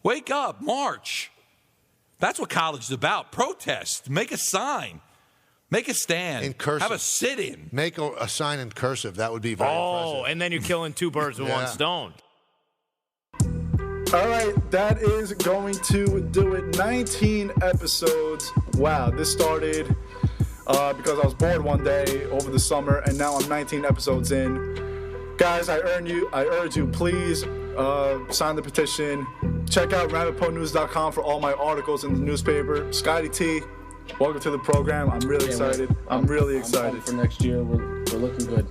Wake up, march. That's what college is about. Protest. Make a sign. Make a stand. In cursive. Have a sit-in. Make a sign in cursive. That would be very impressive. And then you're killing two birds with one stone. All right, that is going to do it. 19 episodes. Wow, this started because I was bored one day over the summer, and now I'm 19 episodes in. Guys, I urge you, please sign the petition. Check out RabbitPoNews.com for all my articles in the newspaper. Scotty T, welcome to the program. I'm really excited. I'm really excited. For next year, we're looking good.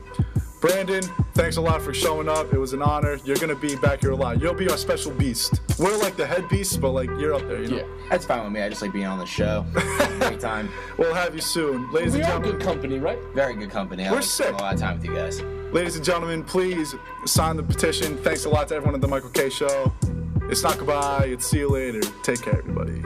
Brandon, thanks a lot for showing up. It was an honor. You're going to be back here a lot. You'll be our special beast. We're like the head beasts, but like you're up there, you know? Yeah, that's fine with me. I just like being on the show. Anytime. We'll have you soon. Ladies and gentlemen. Good company, right? Very good company. We're sick. A lot of time with you guys. Ladies and gentlemen, please sign the petition. Thanks a lot to everyone at the Michael K. Show. It's not goodbye. It's see you later. Take care, everybody.